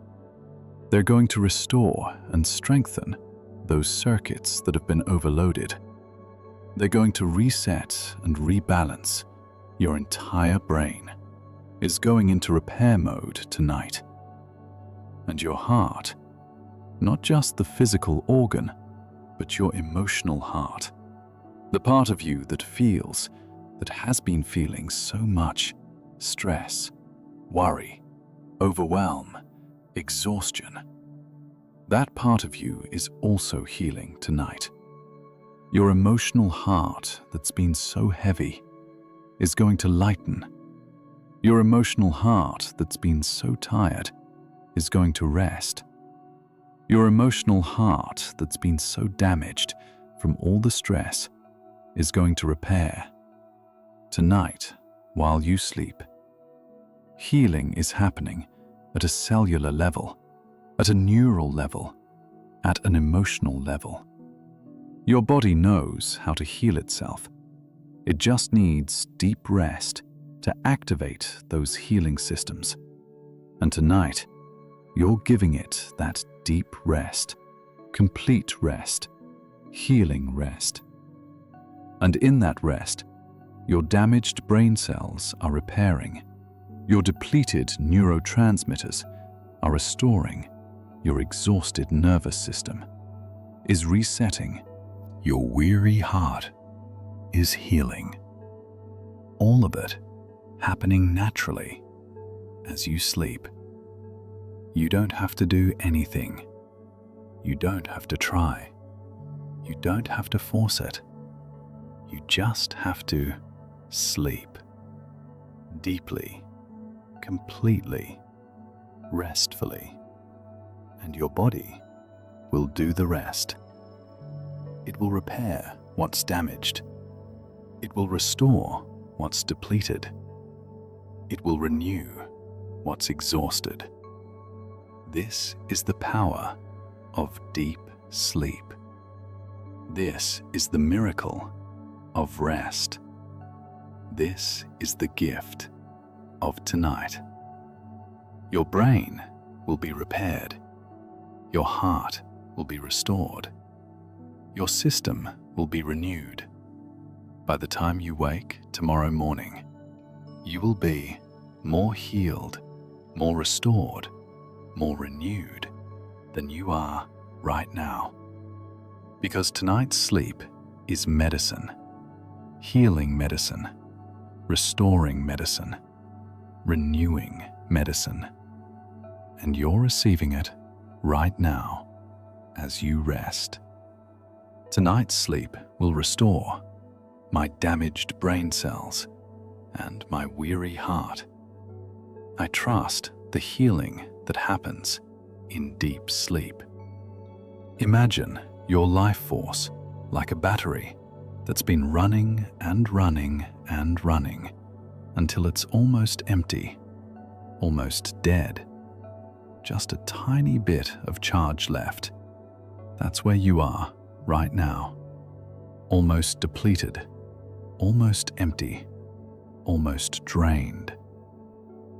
they're going to restore and strengthen those circuits that have been overloaded. They're going to reset and rebalance. Your entire brain is going into repair mode tonight. And your heart, not just the physical organ, but your emotional heart, the part of you that feels, that has been feeling so much stress, worry, overwhelm, exhaustion. That part of you is also healing tonight. Your emotional heart that's been so heavy is going to lighten. Your emotional heart that's been so tired is going to rest. Your emotional heart that's been so damaged from all the stress is going to repair. Tonight, while you sleep, healing is happening at a cellular level, at a neural level, at an emotional level. Your body knows how to heal itself. It just needs deep rest to activate those healing systems. And tonight, you're giving it that deep rest, complete rest, healing rest. And in that rest, your damaged brain cells are repairing. Your depleted neurotransmitters are restoring. Your exhausted nervous system is resetting. Your weary heart is healing. All of it happening naturally as you sleep. You don't have to do anything. You don't have to try. You don't have to force it. You just have to sleep deeply, completely, restfully, and your body will do the rest. It will repair what's damaged. It will restore what's depleted. It will renew what's exhausted. This is the power of deep sleep. This is the miracle of rest. This is the gift of tonight. Your brain will be repaired. Your heart will be restored. Your system will be renewed. By the time you wake tomorrow morning, you will be more healed, more restored, more renewed than you are right now. Because tonight's sleep is medicine, healing medicine, restoring medicine, renewing medicine. And you're receiving it right now as you rest. Tonight's sleep will restore my damaged brain cells and my weary heart. I trust the healing that happens in deep sleep. Imagine your life force like a battery that's been running and running and running until it's almost empty, almost dead. Just a tiny bit of charge left. That's where you are right now. Almost depleted, almost empty, almost drained.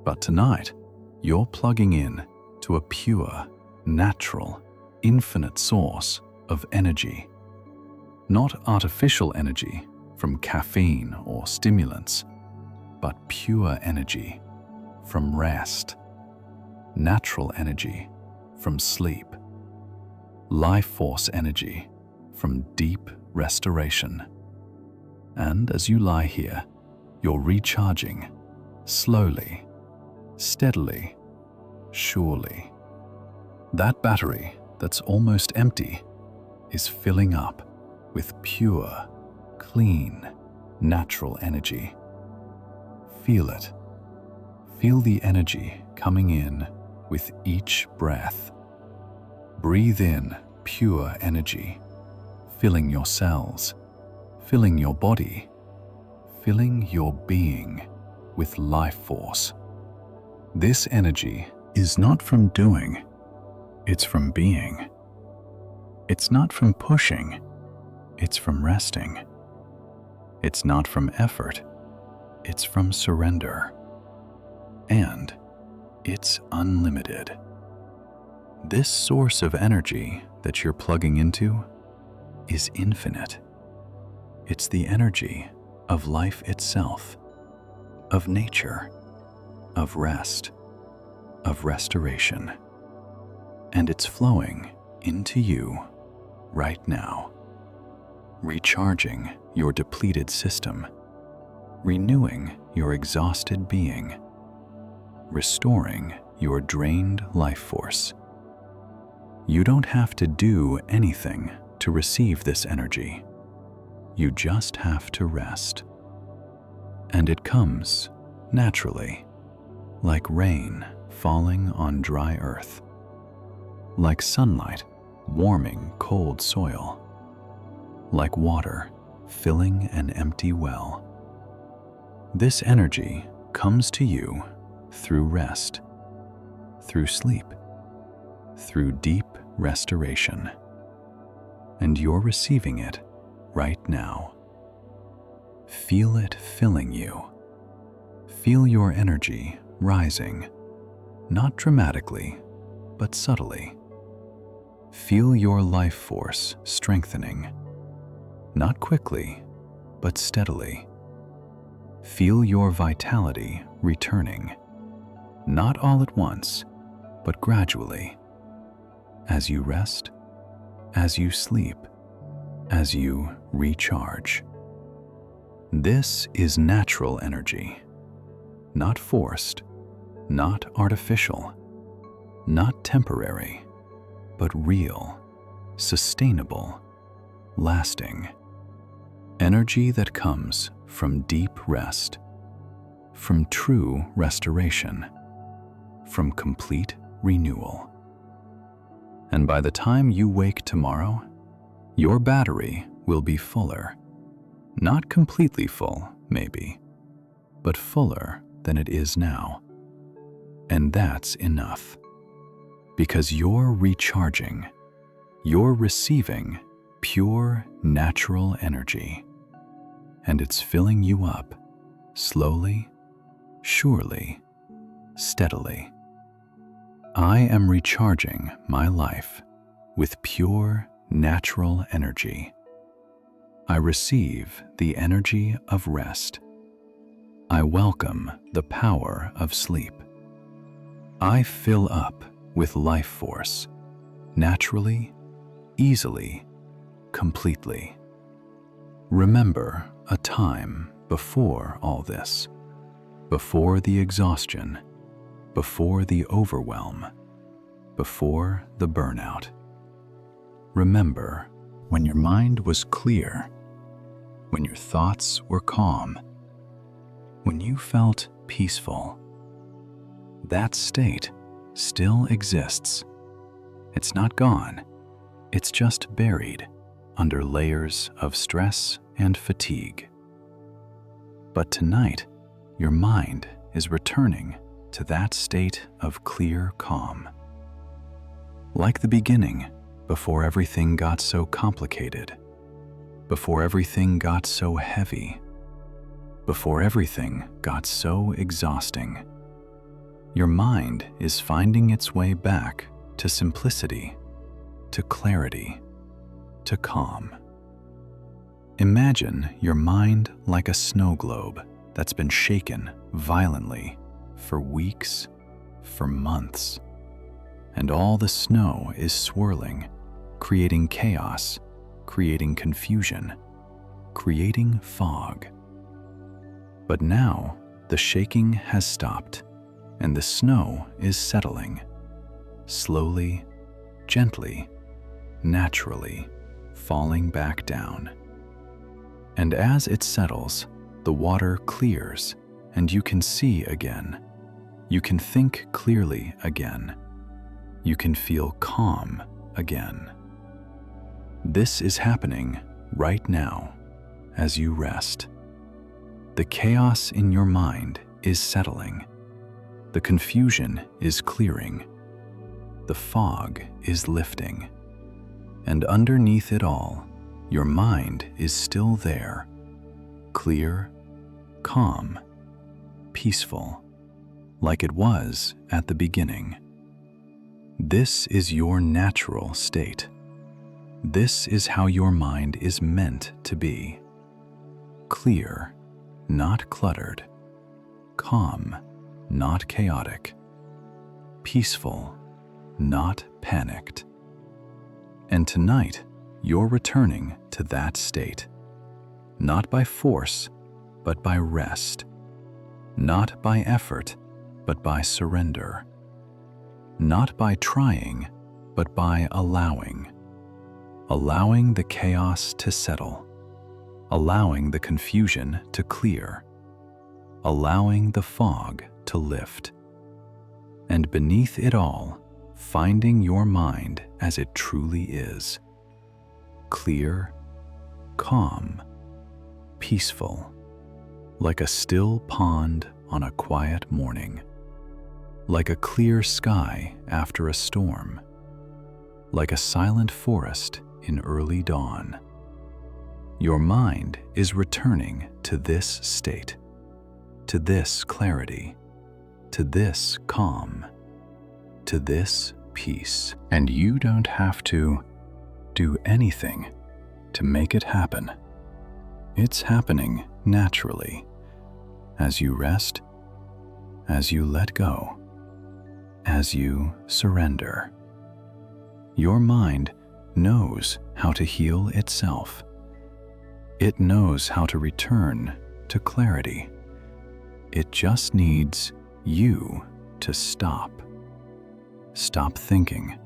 But tonight, you're plugging in to a pure, natural, infinite source of energy. Not artificial energy from caffeine or stimulants, but pure energy from rest. Natural energy from sleep. Life force energy from deep restoration. And as you lie here, you're recharging slowly, steadily, surely. That battery that's almost empty is filling up with pure, clean, natural energy. Feel it. Feel the energy coming in with each breath. Breathe in pure energy, filling your cells, filling your body, filling your being with life force. This energy is not from doing, it's from being. It's not from pushing, it's from resting. It's not from effort, it's from surrender. And it's unlimited. This source of energy that you're plugging into is infinite. It's the energy of life itself, of nature, of rest, of restoration. And it's flowing into you right now, recharging your depleted system, renewing your exhausted being, restoring your drained life force. You don't have to do anything to receive this energy. You just have to rest. And it comes naturally, like rain falling on dry earth. like sunlight warming cold soil, like water filling an empty well. This energy comes to you through rest, through sleep, through deep restoration, and you're receiving it right now. Feel it filling you. Feel your energy rising, not dramatically, but subtly. Feel your life force strengthening, not quickly, but steadily. Feel your vitality returning, not all at once, but gradually, as you rest, as you sleep, as you recharge. This is natural energy, not forced, not artificial, not temporary, but real, sustainable, lasting. Energy that comes from deep rest, from true restoration, from complete renewal. And by the time you wake tomorrow, your battery will be fuller. Not completely full, maybe, but fuller than it is now. And that's enough. Because you're recharging, you're receiving pure, natural energy. And it's filling you up, slowly, surely, steadily. I am recharging my life with pure, natural energy. I receive the energy of rest. I welcome the power of sleep. I fill up with life force, naturally, easily, completely. Remember a time before all this, before the exhaustion, before the overwhelm, before the burnout. Remember when your mind was clear, when your thoughts were calm, when you felt peaceful. That state still exists. It's not gone. It's just buried under layers of stress and fatigue. But tonight, your mind is returning to that state of clear calm. Like the beginning, before everything got so complicated, before everything got so heavy, before everything got so exhausting. Your mind is finding its way back to simplicity, to clarity, to calm. Imagine your mind like a snow globe that's been shaken violently for weeks, for months, and all the snow is swirling, creating chaos, creating confusion, creating fog. But now the shaking has stopped and the snow is settling, slowly, gently, naturally falling back down. And as it settles, the water clears and you can see again. You can think clearly again. You can feel calm again. This is happening right now as you rest. The chaos in your mind is settling. The confusion is clearing. The fog is lifting. And underneath it all, your mind is still there, clear, calm, peaceful, like it was at the beginning. This is your natural state. This is how your mind is meant to be. Clear, not cluttered. Calm, not chaotic. Peaceful, not panicked. And tonight, you're returning to that state. Not by force, but by rest. Not by effort, but by surrender. Not by trying, but by allowing. Allowing the chaos to settle. Allowing the confusion to clear. Allowing the fog to lift. And beneath it all, finding your mind as it truly is: clear, calm, peaceful, like a still pond on a quiet morning, like a clear sky after a storm, like a silent forest in early dawn. Your mind is returning to this state, to this clarity, to this calm, to this peace. And you don't have to do anything to make it happen. It's happening naturally as you rest, as you let go, as you surrender. Your mind knows how to heal itself. It knows how to return to clarity. It just needs you to stop. Stop thinking.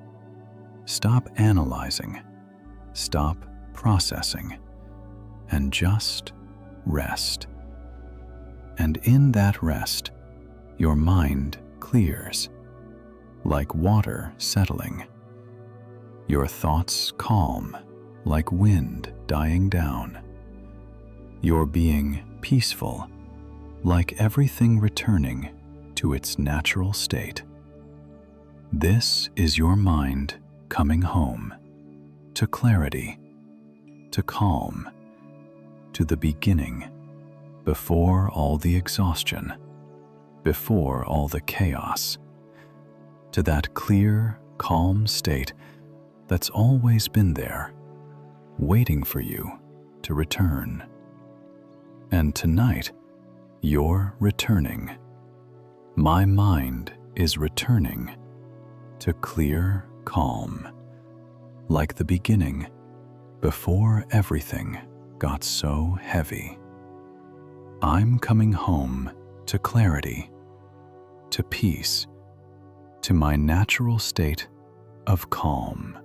Stop analyzing. Stop processing. And just rest. And in that rest, your mind clears, like water settling. Your thoughts calm, like wind dying down. Your being peaceful, like everything returning to its natural state. This is your mind coming home, to clarity, to calm, to the beginning, before all the exhaustion, before all the chaos, to that clear, calm state that's always been there, waiting for you to return. And tonight, you're returning. My mind is returning to clear calm, like the beginning, before everything got so heavy. I'm coming home to clarity, to peace, to my natural state of calm.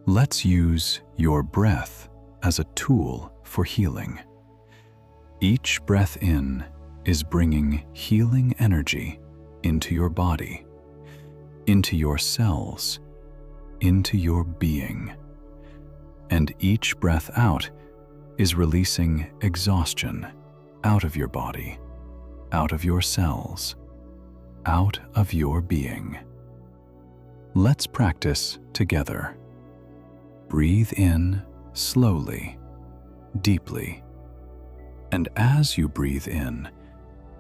Let's use your breath as a tool for healing. Each breath in is bringing healing energy into your body, into your cells, into your being. And each breath out is releasing exhaustion out of your body, out of your cells, out of your being. Let's practice together. Breathe in slowly, deeply. And as you breathe in,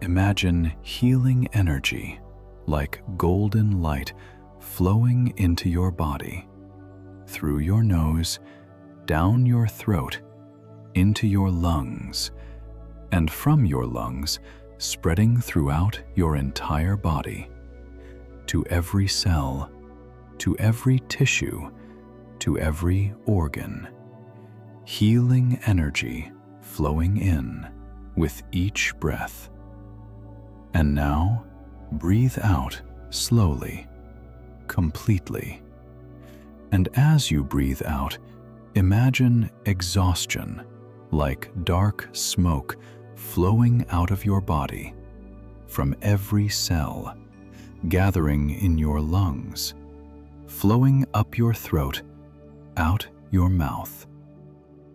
imagine healing energy like golden light flowing into your body, through your nose, down your throat, into your lungs, and from your lungs spreading throughout your entire body, to every cell, to every tissue, to every organ. Healing energy flowing in with each breath. And now, breathe out slowly, completely. And as you breathe out, imagine exhaustion, like dark smoke flowing out of your body, from every cell, gathering in your lungs, flowing up your throat, out your mouth.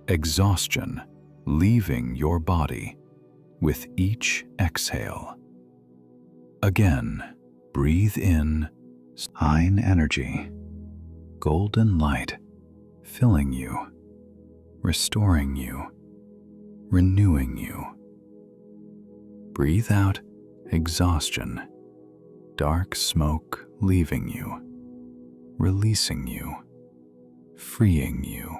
Exhaustion leaving your body with each exhale. Again, breathe in high energy, golden light, filling you, restoring you, renewing you. Breathe out exhaustion, dark smoke leaving you, releasing you, freeing you.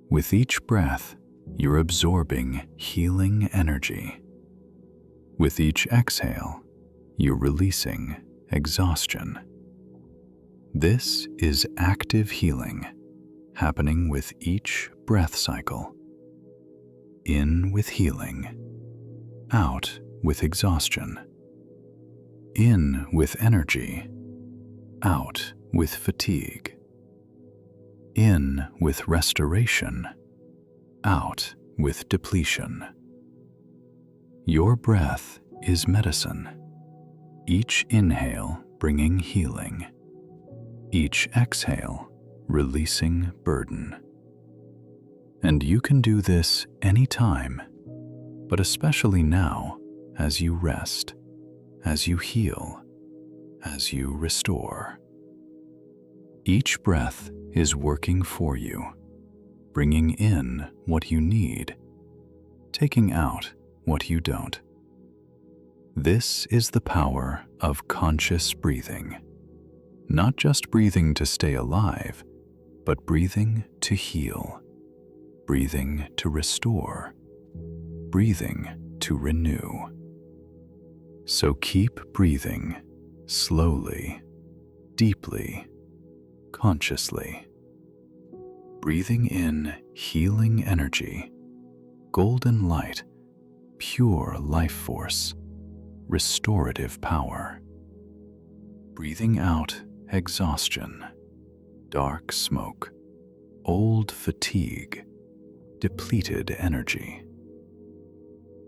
With each breath, you're absorbing healing energy. With each exhale, you're releasing exhaustion. This is active healing happening with each breath cycle. In with healing, out with exhaustion. In with energy, out with fatigue. In with restoration, out with depletion. Your breath is medicine. Each inhale bringing healing. Each exhale, releasing burden. And you can do this anytime, but especially now as you rest, as you heal, as you restore. Each breath is working for you, bringing in what you need, taking out what you don't. This is the power of conscious breathing. Not just breathing to stay alive, but breathing to heal, breathing to restore, breathing to renew. So keep breathing slowly, deeply, consciously. Breathing in healing energy, golden light, pure life force, restorative power. Breathing out exhaustion, dark smoke, old fatigue, depleted energy.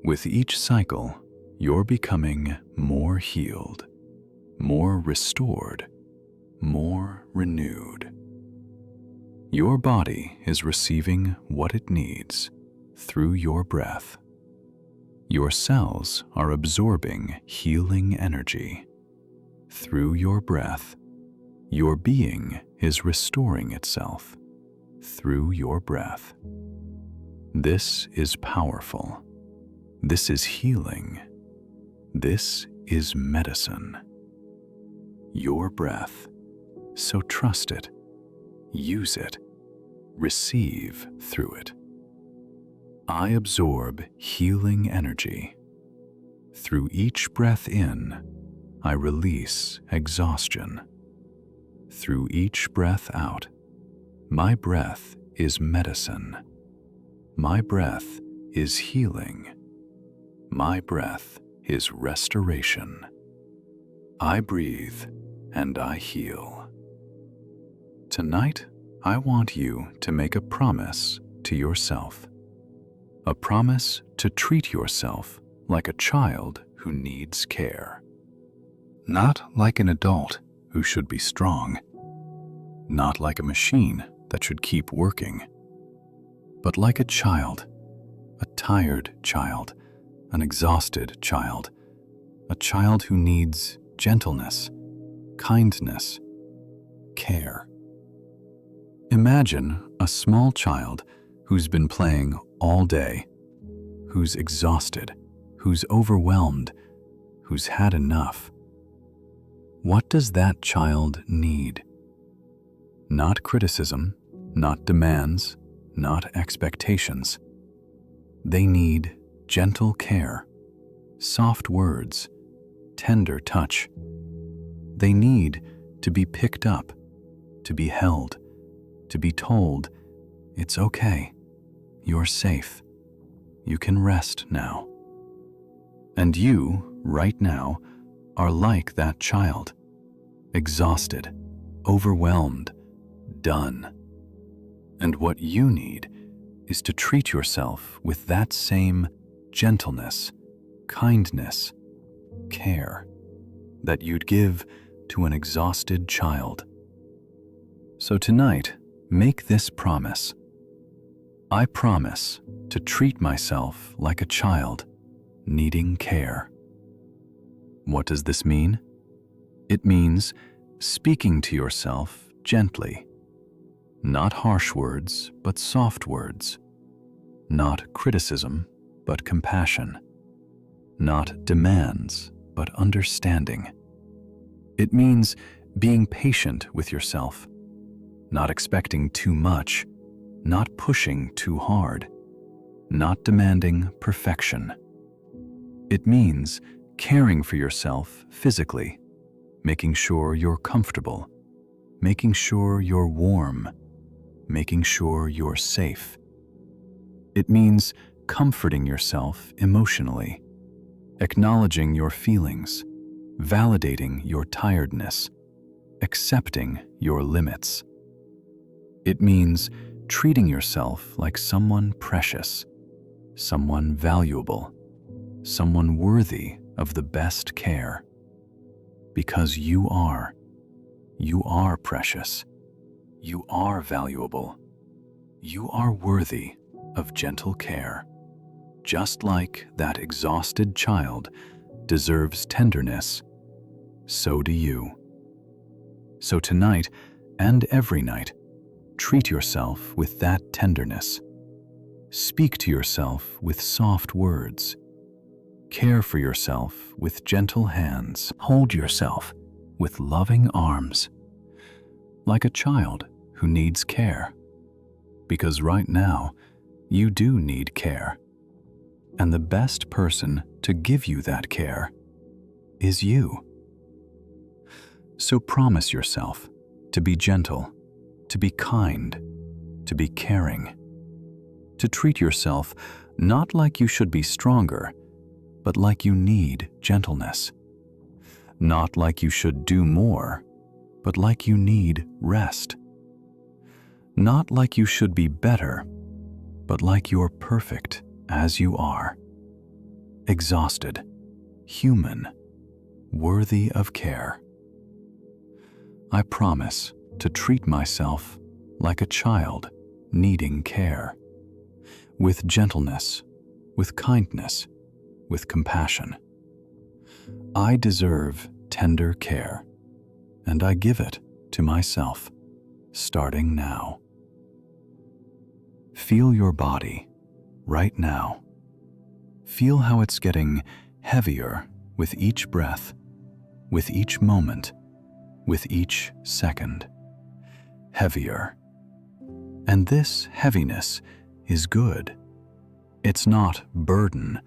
With each cycle, you're becoming more healed, more restored, more renewed. Your body is receiving what it needs through your breath. Your cells are absorbing healing energy. Through your breath, your being is restoring itself through your breath. This is powerful. This is healing. This is medicine. Your breath. So trust it, use it, receive through it. I absorb healing energy. Through each breath in, I release exhaustion. Through each breath out, my breath is medicine. My breath is healing. My breath is restoration. I breathe and I heal. Tonight, I want you to make a promise to yourself. A promise to treat yourself like a child who needs care. Not like an adult who should be strong. Not like a machine that should keep working. But like a child, a tired child, an exhausted child, a child who needs gentleness, kindness, care. Imagine a small child who's been playing all day, who's exhausted, who's overwhelmed, who's had enough. What does that child need? Not criticism, not demands, not expectations. They need gentle care, soft words, tender touch. They need to be picked up, to be held, to be told, it's okay, you're safe, you can rest now. And you, right now, are like that child, exhausted, overwhelmed, done. And what you need is to treat yourself with that same gentleness, kindness, care that you'd give to an exhausted child. So tonight, make this promise. I promise to treat myself like a child needing care. What does this mean? It means speaking to yourself gently. Not harsh words, but soft words. Not criticism, but compassion. Not demands, but understanding. It means being patient with yourself, not expecting too much, not pushing too hard, not demanding perfection. It means caring for yourself physically, making sure you're comfortable, making sure you're warm, making sure you're safe. It means comforting yourself emotionally, acknowledging your feelings, validating your tiredness, accepting your limits. It means treating yourself like someone precious, someone valuable, someone worthy of the best care. because you are. You are precious. You are valuable. You are worthy of gentle care. Just like that exhausted child deserves tenderness, so do you. So tonight and every night, treat yourself with that tenderness. Speak to yourself with soft words. Care for yourself with gentle hands. Hold yourself with loving arms, like a child who needs care. Because right now, you do need care. And the best person to give you that care is you. So promise yourself to be gentle, to be kind, to be caring, to treat yourself not like you should be stronger, but like you need gentleness. Not like you should do more, but like you need rest. Not like you should be better, but like you're perfect as you are. Exhausted, human, worthy of care. I promise to treat myself like a child needing care, with gentleness, with kindness, with compassion. I deserve tender care, and I give it to myself, starting now. Feel your body right now. Feel how it's getting heavier with each breath, with each moment, with each second. Heavier. And this heaviness is good. It's not burden,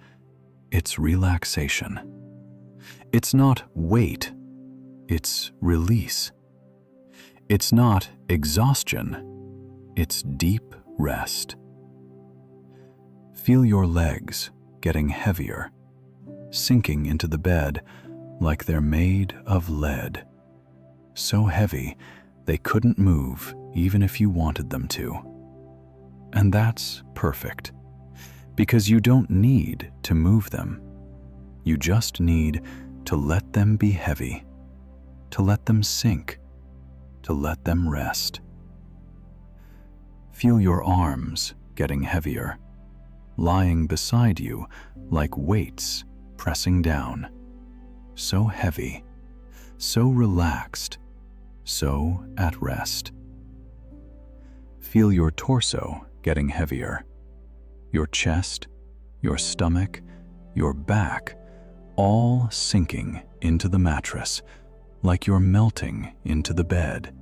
it's relaxation. It's not weight, it's release. It's not exhaustion, it's deep rest. Feel your legs getting heavier, sinking into the bed like they're made of lead. So heavy, they couldn't move even if you wanted them to. And that's perfect, because you don't need to move them. You just need to let them be heavy, to let them sink, to let them rest. Feel your arms getting heavier, lying beside you like weights pressing down. So heavy, so relaxed, so at rest. Feel your torso getting heavier, your chest, your stomach, your back, all sinking into the mattress like you're melting into the bed,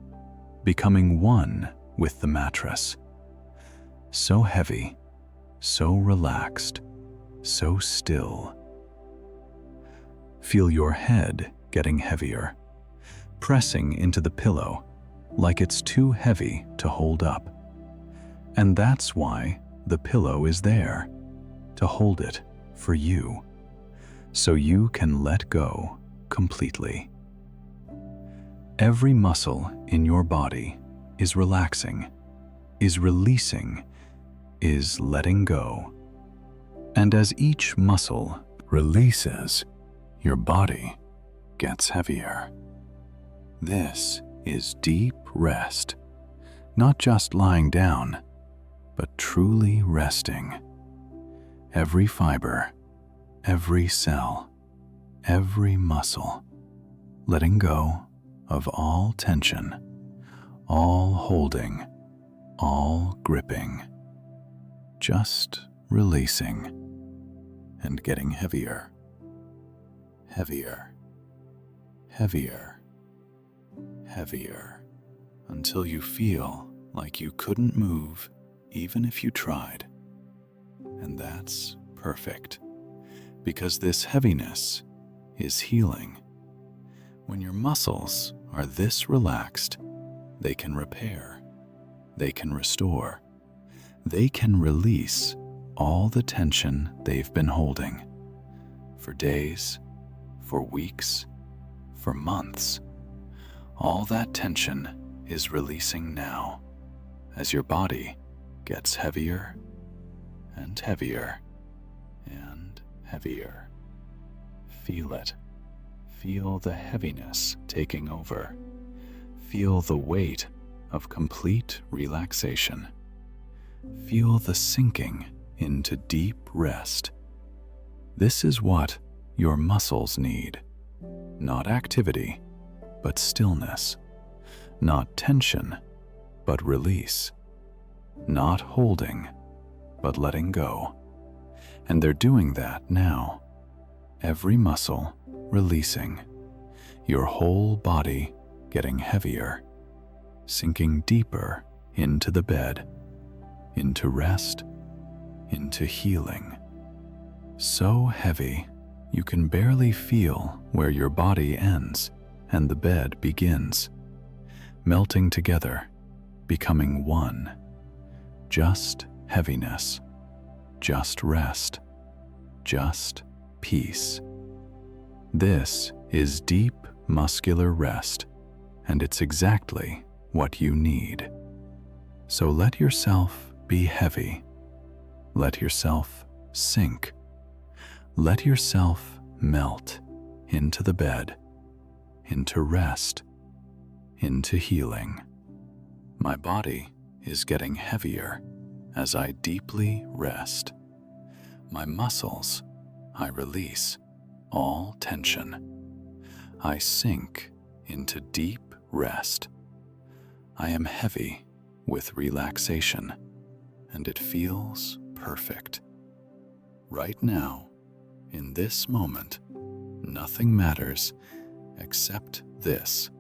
becoming one with the mattress. So heavy, so relaxed, so still. Feel your head getting heavier, pressing into the pillow like it's too heavy to hold up. And that's why the pillow is there, to hold it for you, so you can let go completely. Every muscle in your body is relaxing, is releasing, is letting go. And as each muscle releases, your body gets heavier. This is deep rest, not just lying down, but truly resting. Every fiber, every cell, every muscle, letting go of all tension, all holding, all gripping, just releasing and getting heavier, heavier, heavier, heavier, until you feel like you couldn't move even if you tried. And that's perfect, because this heaviness is healing. When your muscles are this relaxed, they can repair, they can restore, they can release all the tension they've been holding for days, for weeks, for months. All that tension is releasing now as your body gets heavier and heavier and heavier. Feel it. Feel the heaviness taking over. Feel the weight of complete relaxation. Feel the sinking into deep rest. This is what your muscles need. Not activity, but stillness. Not tension, but release. Not holding, but letting go. And they're doing that now. Every muscle releasing. Your whole body getting heavier, sinking deeper into the bed, into rest, into healing. So heavy, you can barely feel where your body ends and the bed begins, melting together, becoming one. Just heaviness, just rest, just peace. This is deep muscular rest, and it's exactly what you need. So let yourself be heavy. Let yourself sink. Let yourself melt into the bed, into rest, into healing. My body is getting heavier as I deeply rest. My muscles, I release all tension. I sink into deep rest. I am heavy with relaxation, and it feels perfect. Right now, in this moment, nothing matters except this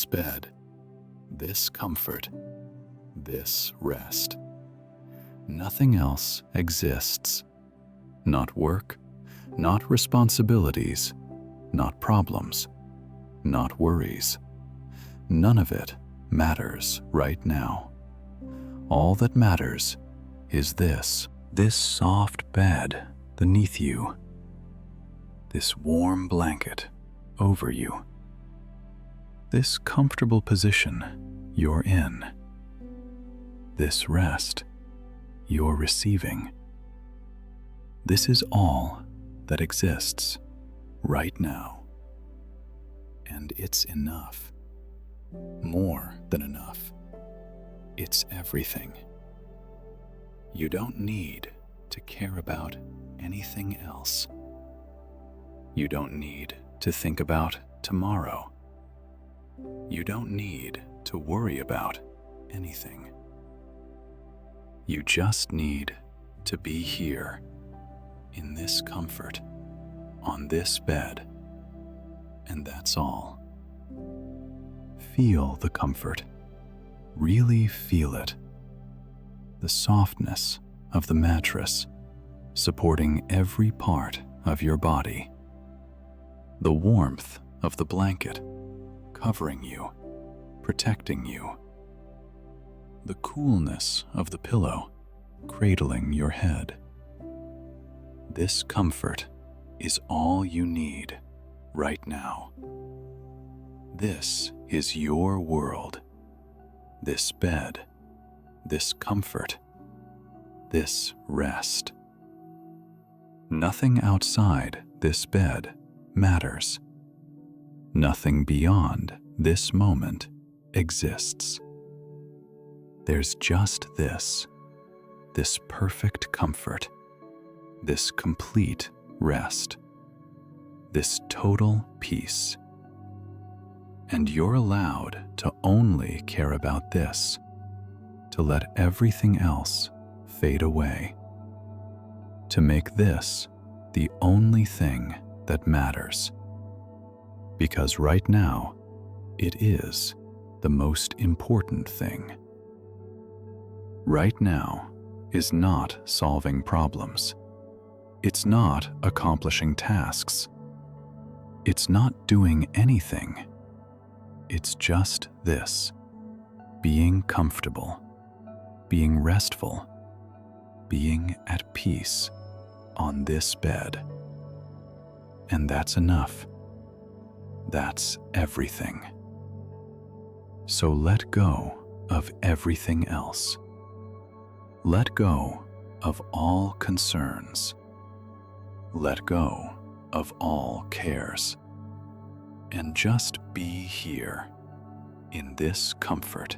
bed, this comfort, this rest. Nothing else exists. Not work, not responsibilities, not problems, not worries. None of it matters right now. All that matters is this soft bed beneath you, this warm blanket over you, this comfortable position you're in, this rest you're receiving. This is all that exists right now. And it's enough. More than enough. It's everything. You don't need to care about anything else. You don't need to think about tomorrow. You don't need to worry about anything. You just need to be here, in this comfort, on this bed, and that's all. Feel the comfort. Really feel it. The softness of the mattress supporting every part of your body. The warmth of the blanket covering you, protecting you. The coolness of the pillow cradling your head. This comfort is all you need right now. This is your world. This bed, this comfort, this rest. Nothing outside this bed matters. Nothing beyond this moment exists. There's just this perfect comfort, this complete rest, this total peace. And you're allowed to only care about this, to let everything else fade away, to make this the only thing that matters. Because right now, it is the most important thing. Right now is not solving problems. It's not accomplishing tasks. It's not doing anything. It's just this, being comfortable, being restful, being at peace on this bed. And that's enough. That's everything. So let go of everything else. Let go of all concerns. Let go of all cares. and just be here, in this comfort,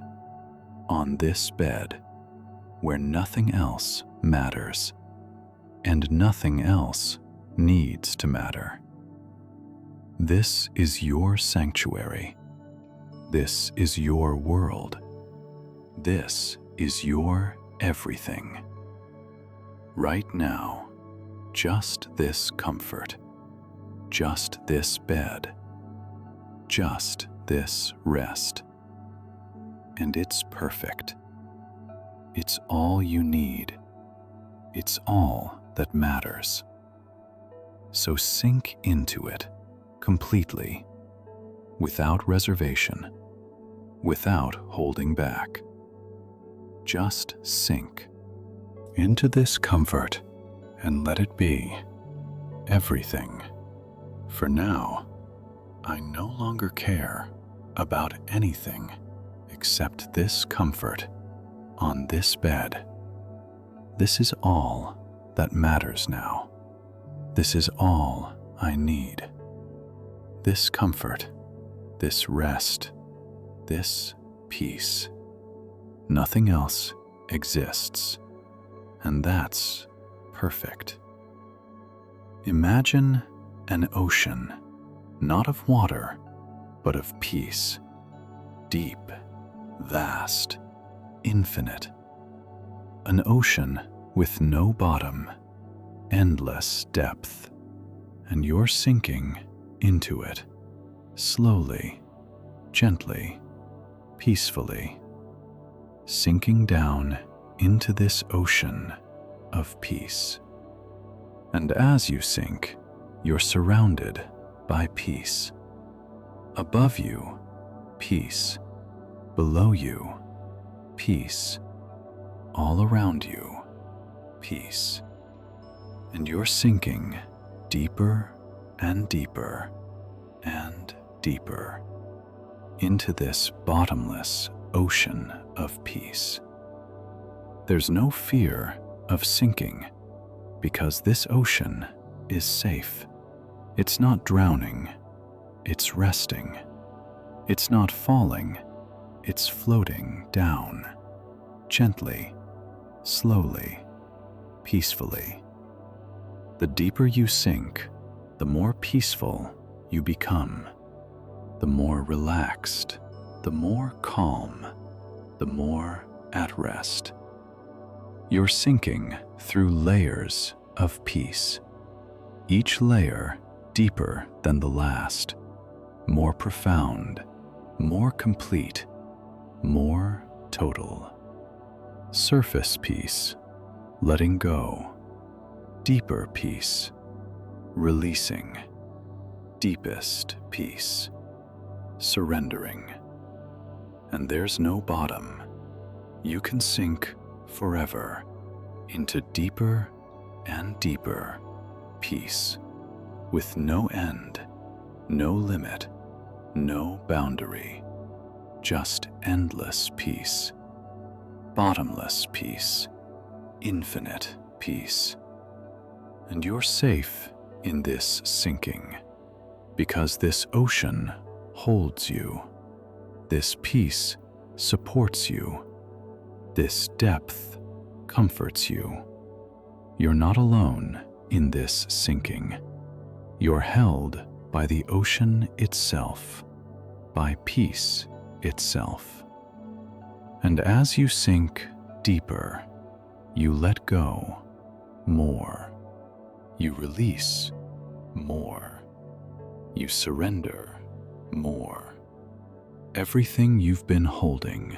on this bed, where nothing else matters, and nothing else needs to matter. This is your sanctuary. This is your world. This is your everything. Right now, just this comfort, just this bed, just this rest. And it's perfect. It's all you need. It's all that matters. So sink into it completely, without reservation, without holding back. Just sink into this comfort and let it be everything. For now, I no longer care about anything except this comfort on this bed. This is all that matters now. This is all I need. This comfort, this rest, this peace. Nothing else exists, and that's perfect. Imagine an ocean, not of water, but of peace. Deep, vast, infinite. An ocean with no bottom, endless depth, and you're sinking into it, slowly, gently, peacefully, sinking down into this ocean of peace. And as you sink, you're surrounded by peace. Above you, peace. Below you, peace. All around you, peace. And you're sinking deeper and deeper and deeper into this bottomless ocean of peace. There's no fear of sinking because this ocean is safe. It's not drowning, it's resting. It's not falling, it's floating down, gently, slowly, peacefully. The deeper you sink, the more peaceful you become, the more relaxed, the more calm, the more at rest. You're sinking through layers of peace, each layer deeper than the last, more profound, more complete, more total. Surface peace, letting go. Deeper peace, releasing. Deepest peace, surrendering. And there's no bottom. You can sink forever into deeper and deeper peace, with no end, no limit, no boundary, just endless peace, bottomless peace, infinite peace. And you're safe in this sinking, because this ocean holds you, this peace supports you, this depth comforts you. You're not alone in this sinking. You're held by the ocean itself, by peace itself. And as you sink deeper, you let go more. You release more. You surrender more. Everything you've been holding,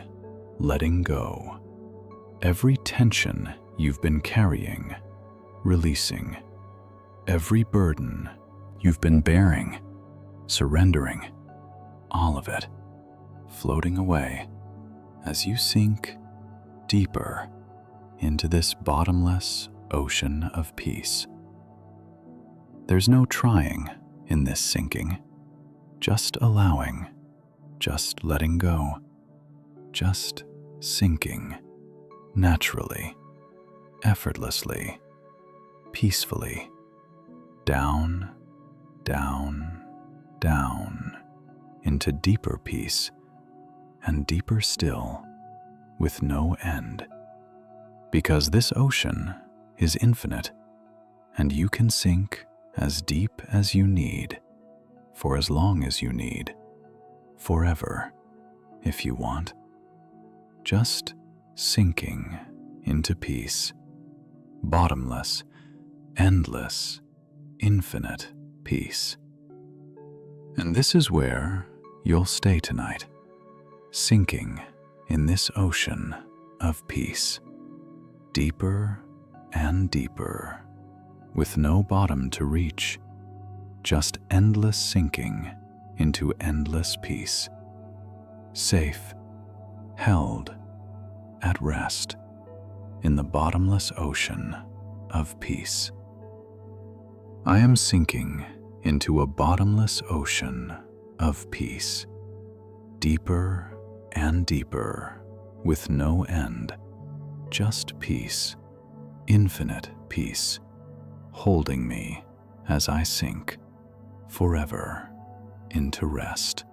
letting go. Every tension you've been carrying, releasing. Every burden you've been bearing, surrendering. All of it floating away as you sink deeper into this bottomless ocean of peace. There's no trying in this sinking, just allowing, just letting go, just sinking naturally, effortlessly, peacefully, down, down, down, into deeper peace and deeper still with no end. Because this ocean is infinite, and you can sink as deep as you need, for as long as you need, forever, if you want. Just sinking into peace, bottomless, endless, infinite peace. And this is where you'll stay tonight, sinking in this ocean of peace, deeper and deeper, with no bottom to reach, just endless sinking into endless peace, safe, held, at rest in the bottomless ocean of peace. I am sinking into a bottomless ocean of peace, deeper and deeper, with no end, just peace, infinite peace, holding me as I sink forever into rest.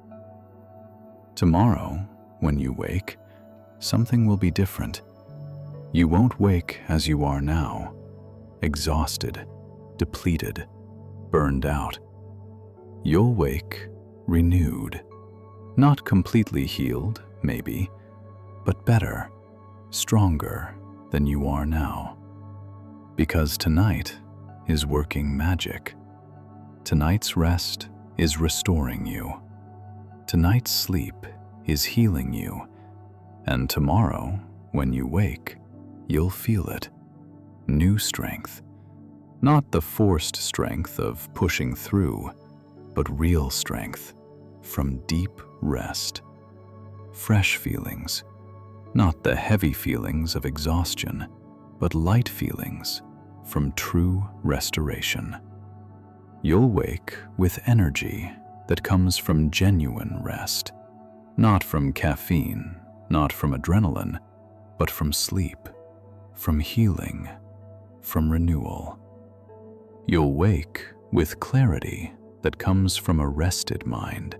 Tomorrow, when you wake, something will be different. You won't wake as you are now, exhausted, depleted, burned out. You'll wake renewed, not completely healed, maybe, but better, stronger than you are now. Because tonight is working magic. Tonight's rest is restoring you. Tonight's sleep is healing you. And tomorrow, when you wake, you'll feel it. New strength. Not the forced strength of pushing through, but real strength from deep rest. Fresh feelings. Not the heavy feelings of exhaustion, but light feelings from true restoration. You'll wake with energy that comes from genuine rest, not from caffeine, not from adrenaline, but from sleep, from healing, from renewal. You'll wake with clarity that comes from a rested mind,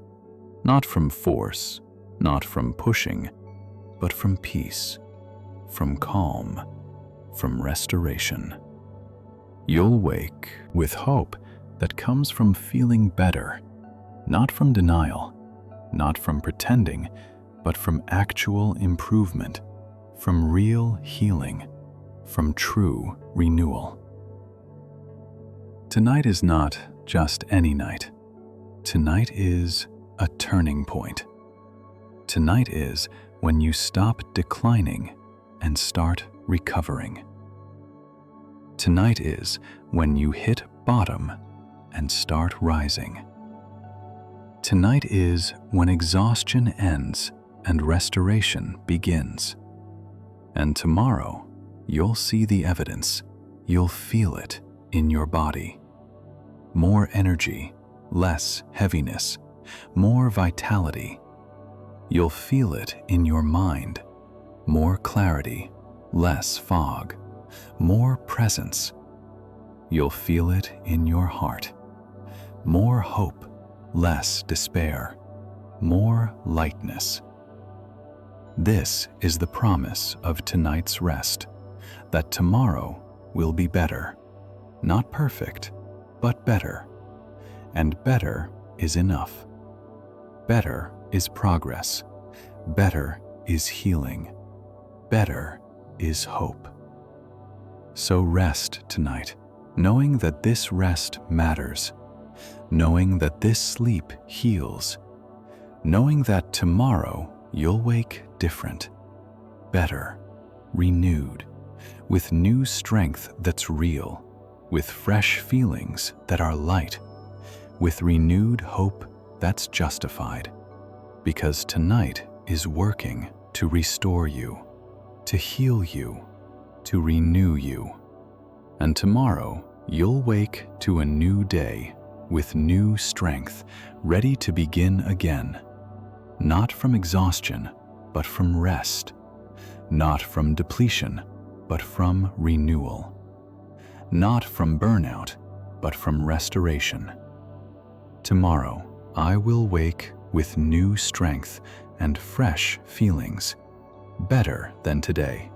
not from force, not from pushing, but from peace, from calm, from restoration. You'll wake with hope that comes from feeling better, not from denial, not from pretending, but from actual improvement, from real healing, from true renewal. Tonight is not just any night. Tonight is a turning point. Tonight is when you stop declining and start recovering. Tonight is when you hit bottom and start rising. Tonight is when exhaustion ends and restoration begins. And tomorrow, you'll see the evidence. You'll feel it in your body. More energy, less heaviness, more vitality. You'll feel it in your mind. More clarity, less fog, more presence. You'll feel it in your heart. More hope, less despair, more lightness. This is the promise of tonight's rest, that tomorrow will be better. Not perfect, but better. And better is enough. Better is progress. Better is healing. Better is hope. So rest tonight, knowing that this rest matters, knowing that this sleep heals, knowing that tomorrow you'll wake different, better, renewed, with new strength that's real, with fresh feelings that are light, with renewed hope that's justified, because tonight is working to restore you, to heal you, to renew you. And tomorrow you'll wake to a new day with new strength, ready to begin again. Not from exhaustion, but from rest. Not from depletion, but from renewal. Not from burnout, but from restoration. Tomorrow, I will wake with new strength and fresh feelings, better than today,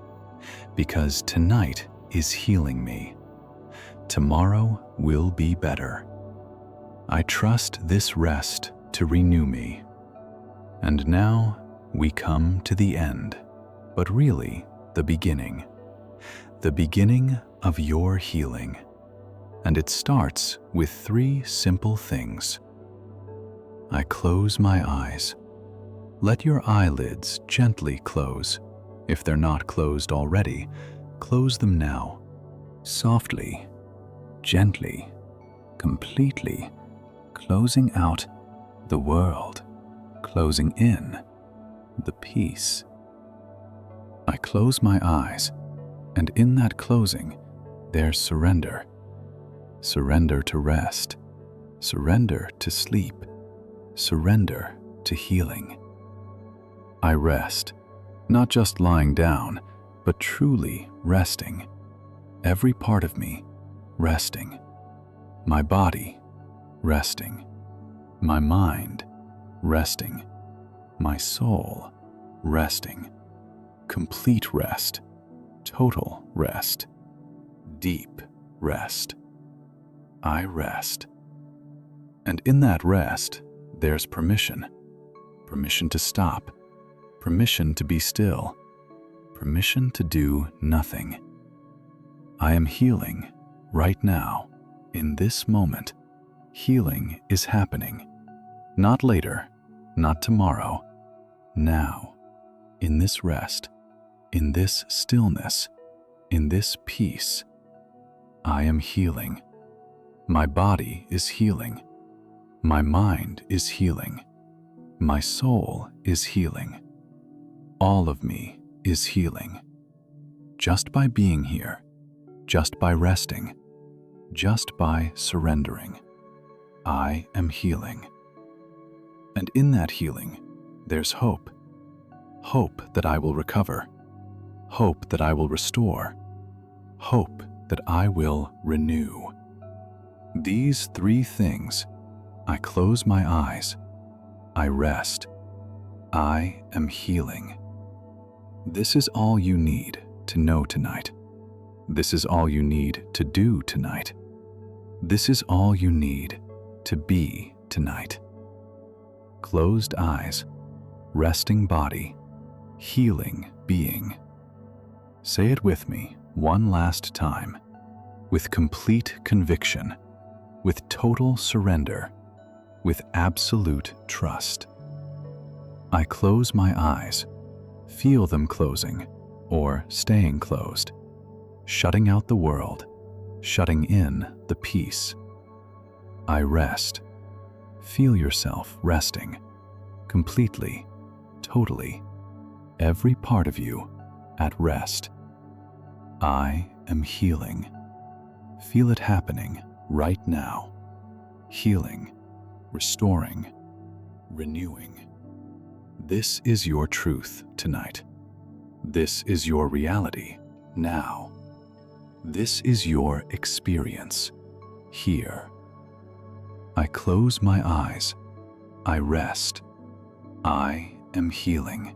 because tonight is healing me. Tomorrow will be better. I trust this rest to renew me. And now we come to the end, but really the beginning of your healing. And it starts with 3 simple things. I close my eyes. Let your eyelids gently close. If they're not closed already, close them now. Softly, gently, completely, closing out the world, closing in the peace. I close my eyes, and in that closing, there's surrender. Surrender to rest, surrender to sleep, surrender to healing. I rest, not just lying down, but truly resting. Every part of me resting. My body resting. My mind resting. My soul resting. Complete rest. Total rest. Deep rest. I rest. And in that rest, there's permission. Permission to stop. Permission to be still. Permission to do nothing. I am healing right now, in this moment. Healing is happening. Not later, not tomorrow. Now, in this rest, in this stillness, in this peace, I am healing. My body is healing. My mind is healing. My soul is healing. All of me is healing. Just by being here, just by resting, just by surrendering, I am healing. And in that healing, there's hope. Hope that I will recover. Hope that I will restore. Hope that I will renew. These 3 things, I close my eyes, I rest, I am healing. This is all you need to know tonight. This is all you need to do tonight. This is all you need to be tonight. Closed eyes, resting body, healing being. Say it with me one last time, with complete conviction, with total surrender, with absolute trust. I close my eyes, feel them closing or staying closed, shutting out the world, shutting in the peace. I rest. Feel yourself resting, completely, totally, every part of you at rest. I am healing. Feel it happening right now. Healing, restoring, renewing. This is your truth tonight. This is your reality now. This is your experience here. I close my eyes. I rest. I am healing.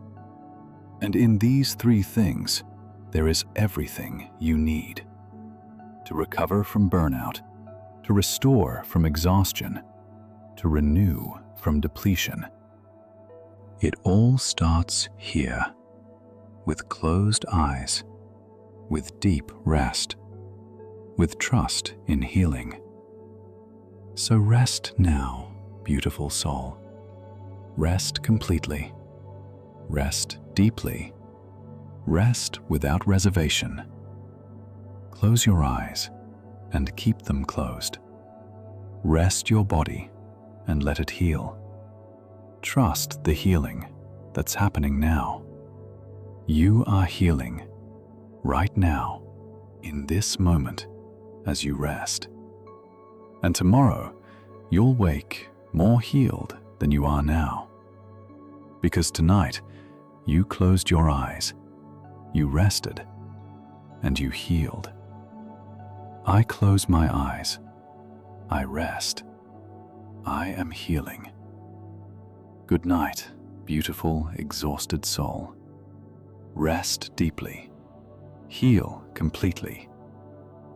And in these 3 things, there is everything you need. To recover from burnout, to restore from exhaustion, to renew from depletion. It all starts here, with closed eyes, with deep rest, with trust in healing. So rest now, beautiful soul. Rest completely. Rest deeply. Rest without reservation. Close your eyes and keep them closed. Rest your body and let it heal. Trust the healing that's happening now. You are healing right now, in this moment, as you rest. And tomorrow, you'll wake more healed than you are now. Because tonight, you closed your eyes, you rested, and you healed. I close my eyes. I rest. I am healing. Good night, beautiful, exhausted soul. Rest deeply. Heal completely.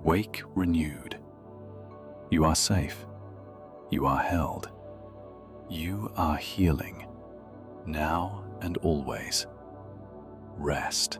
Wake renewed. You are safe. You are held. You are healing. Now and always. Rest.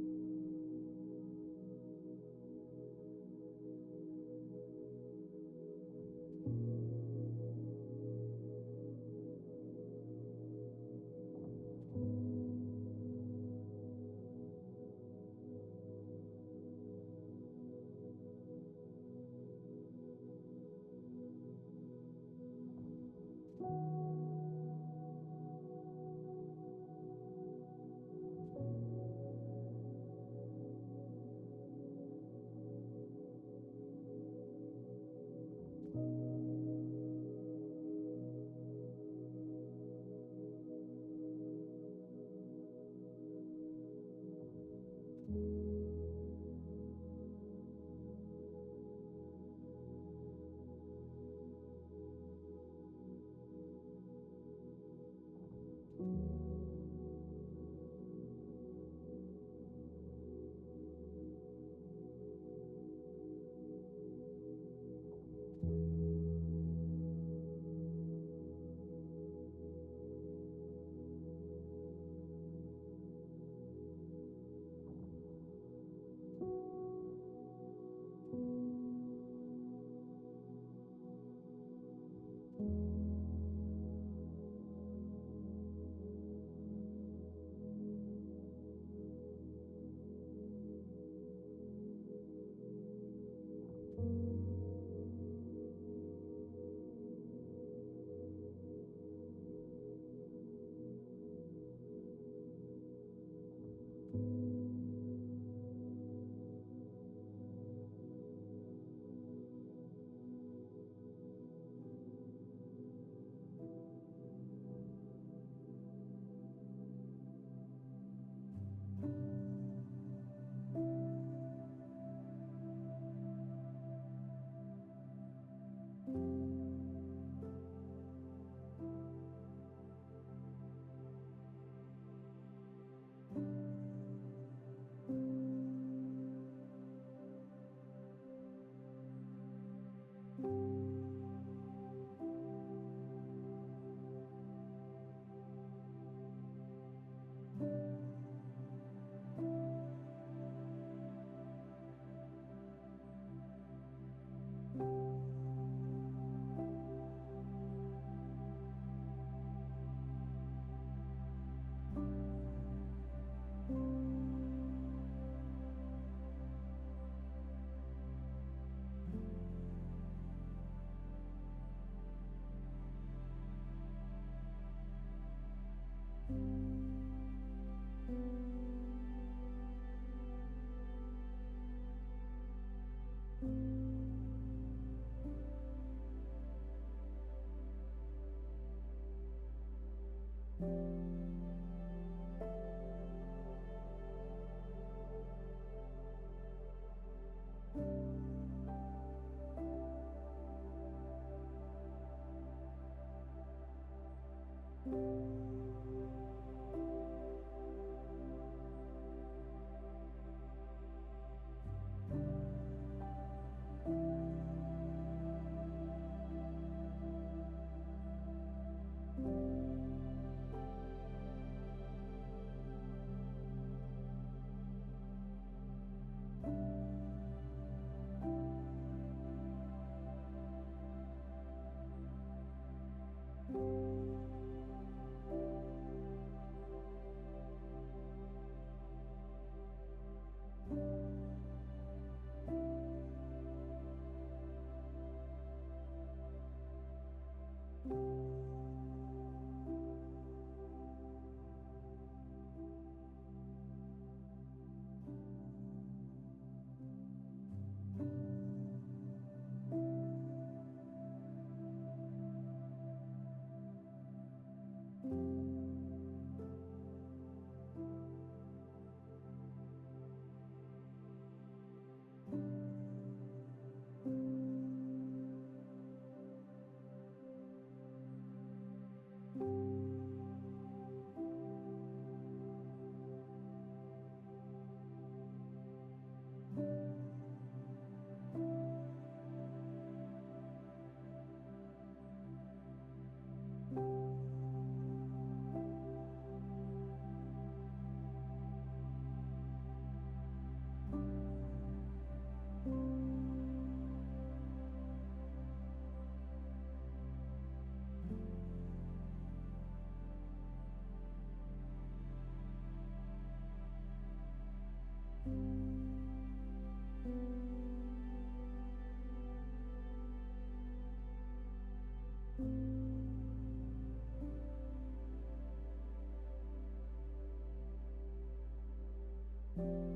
you.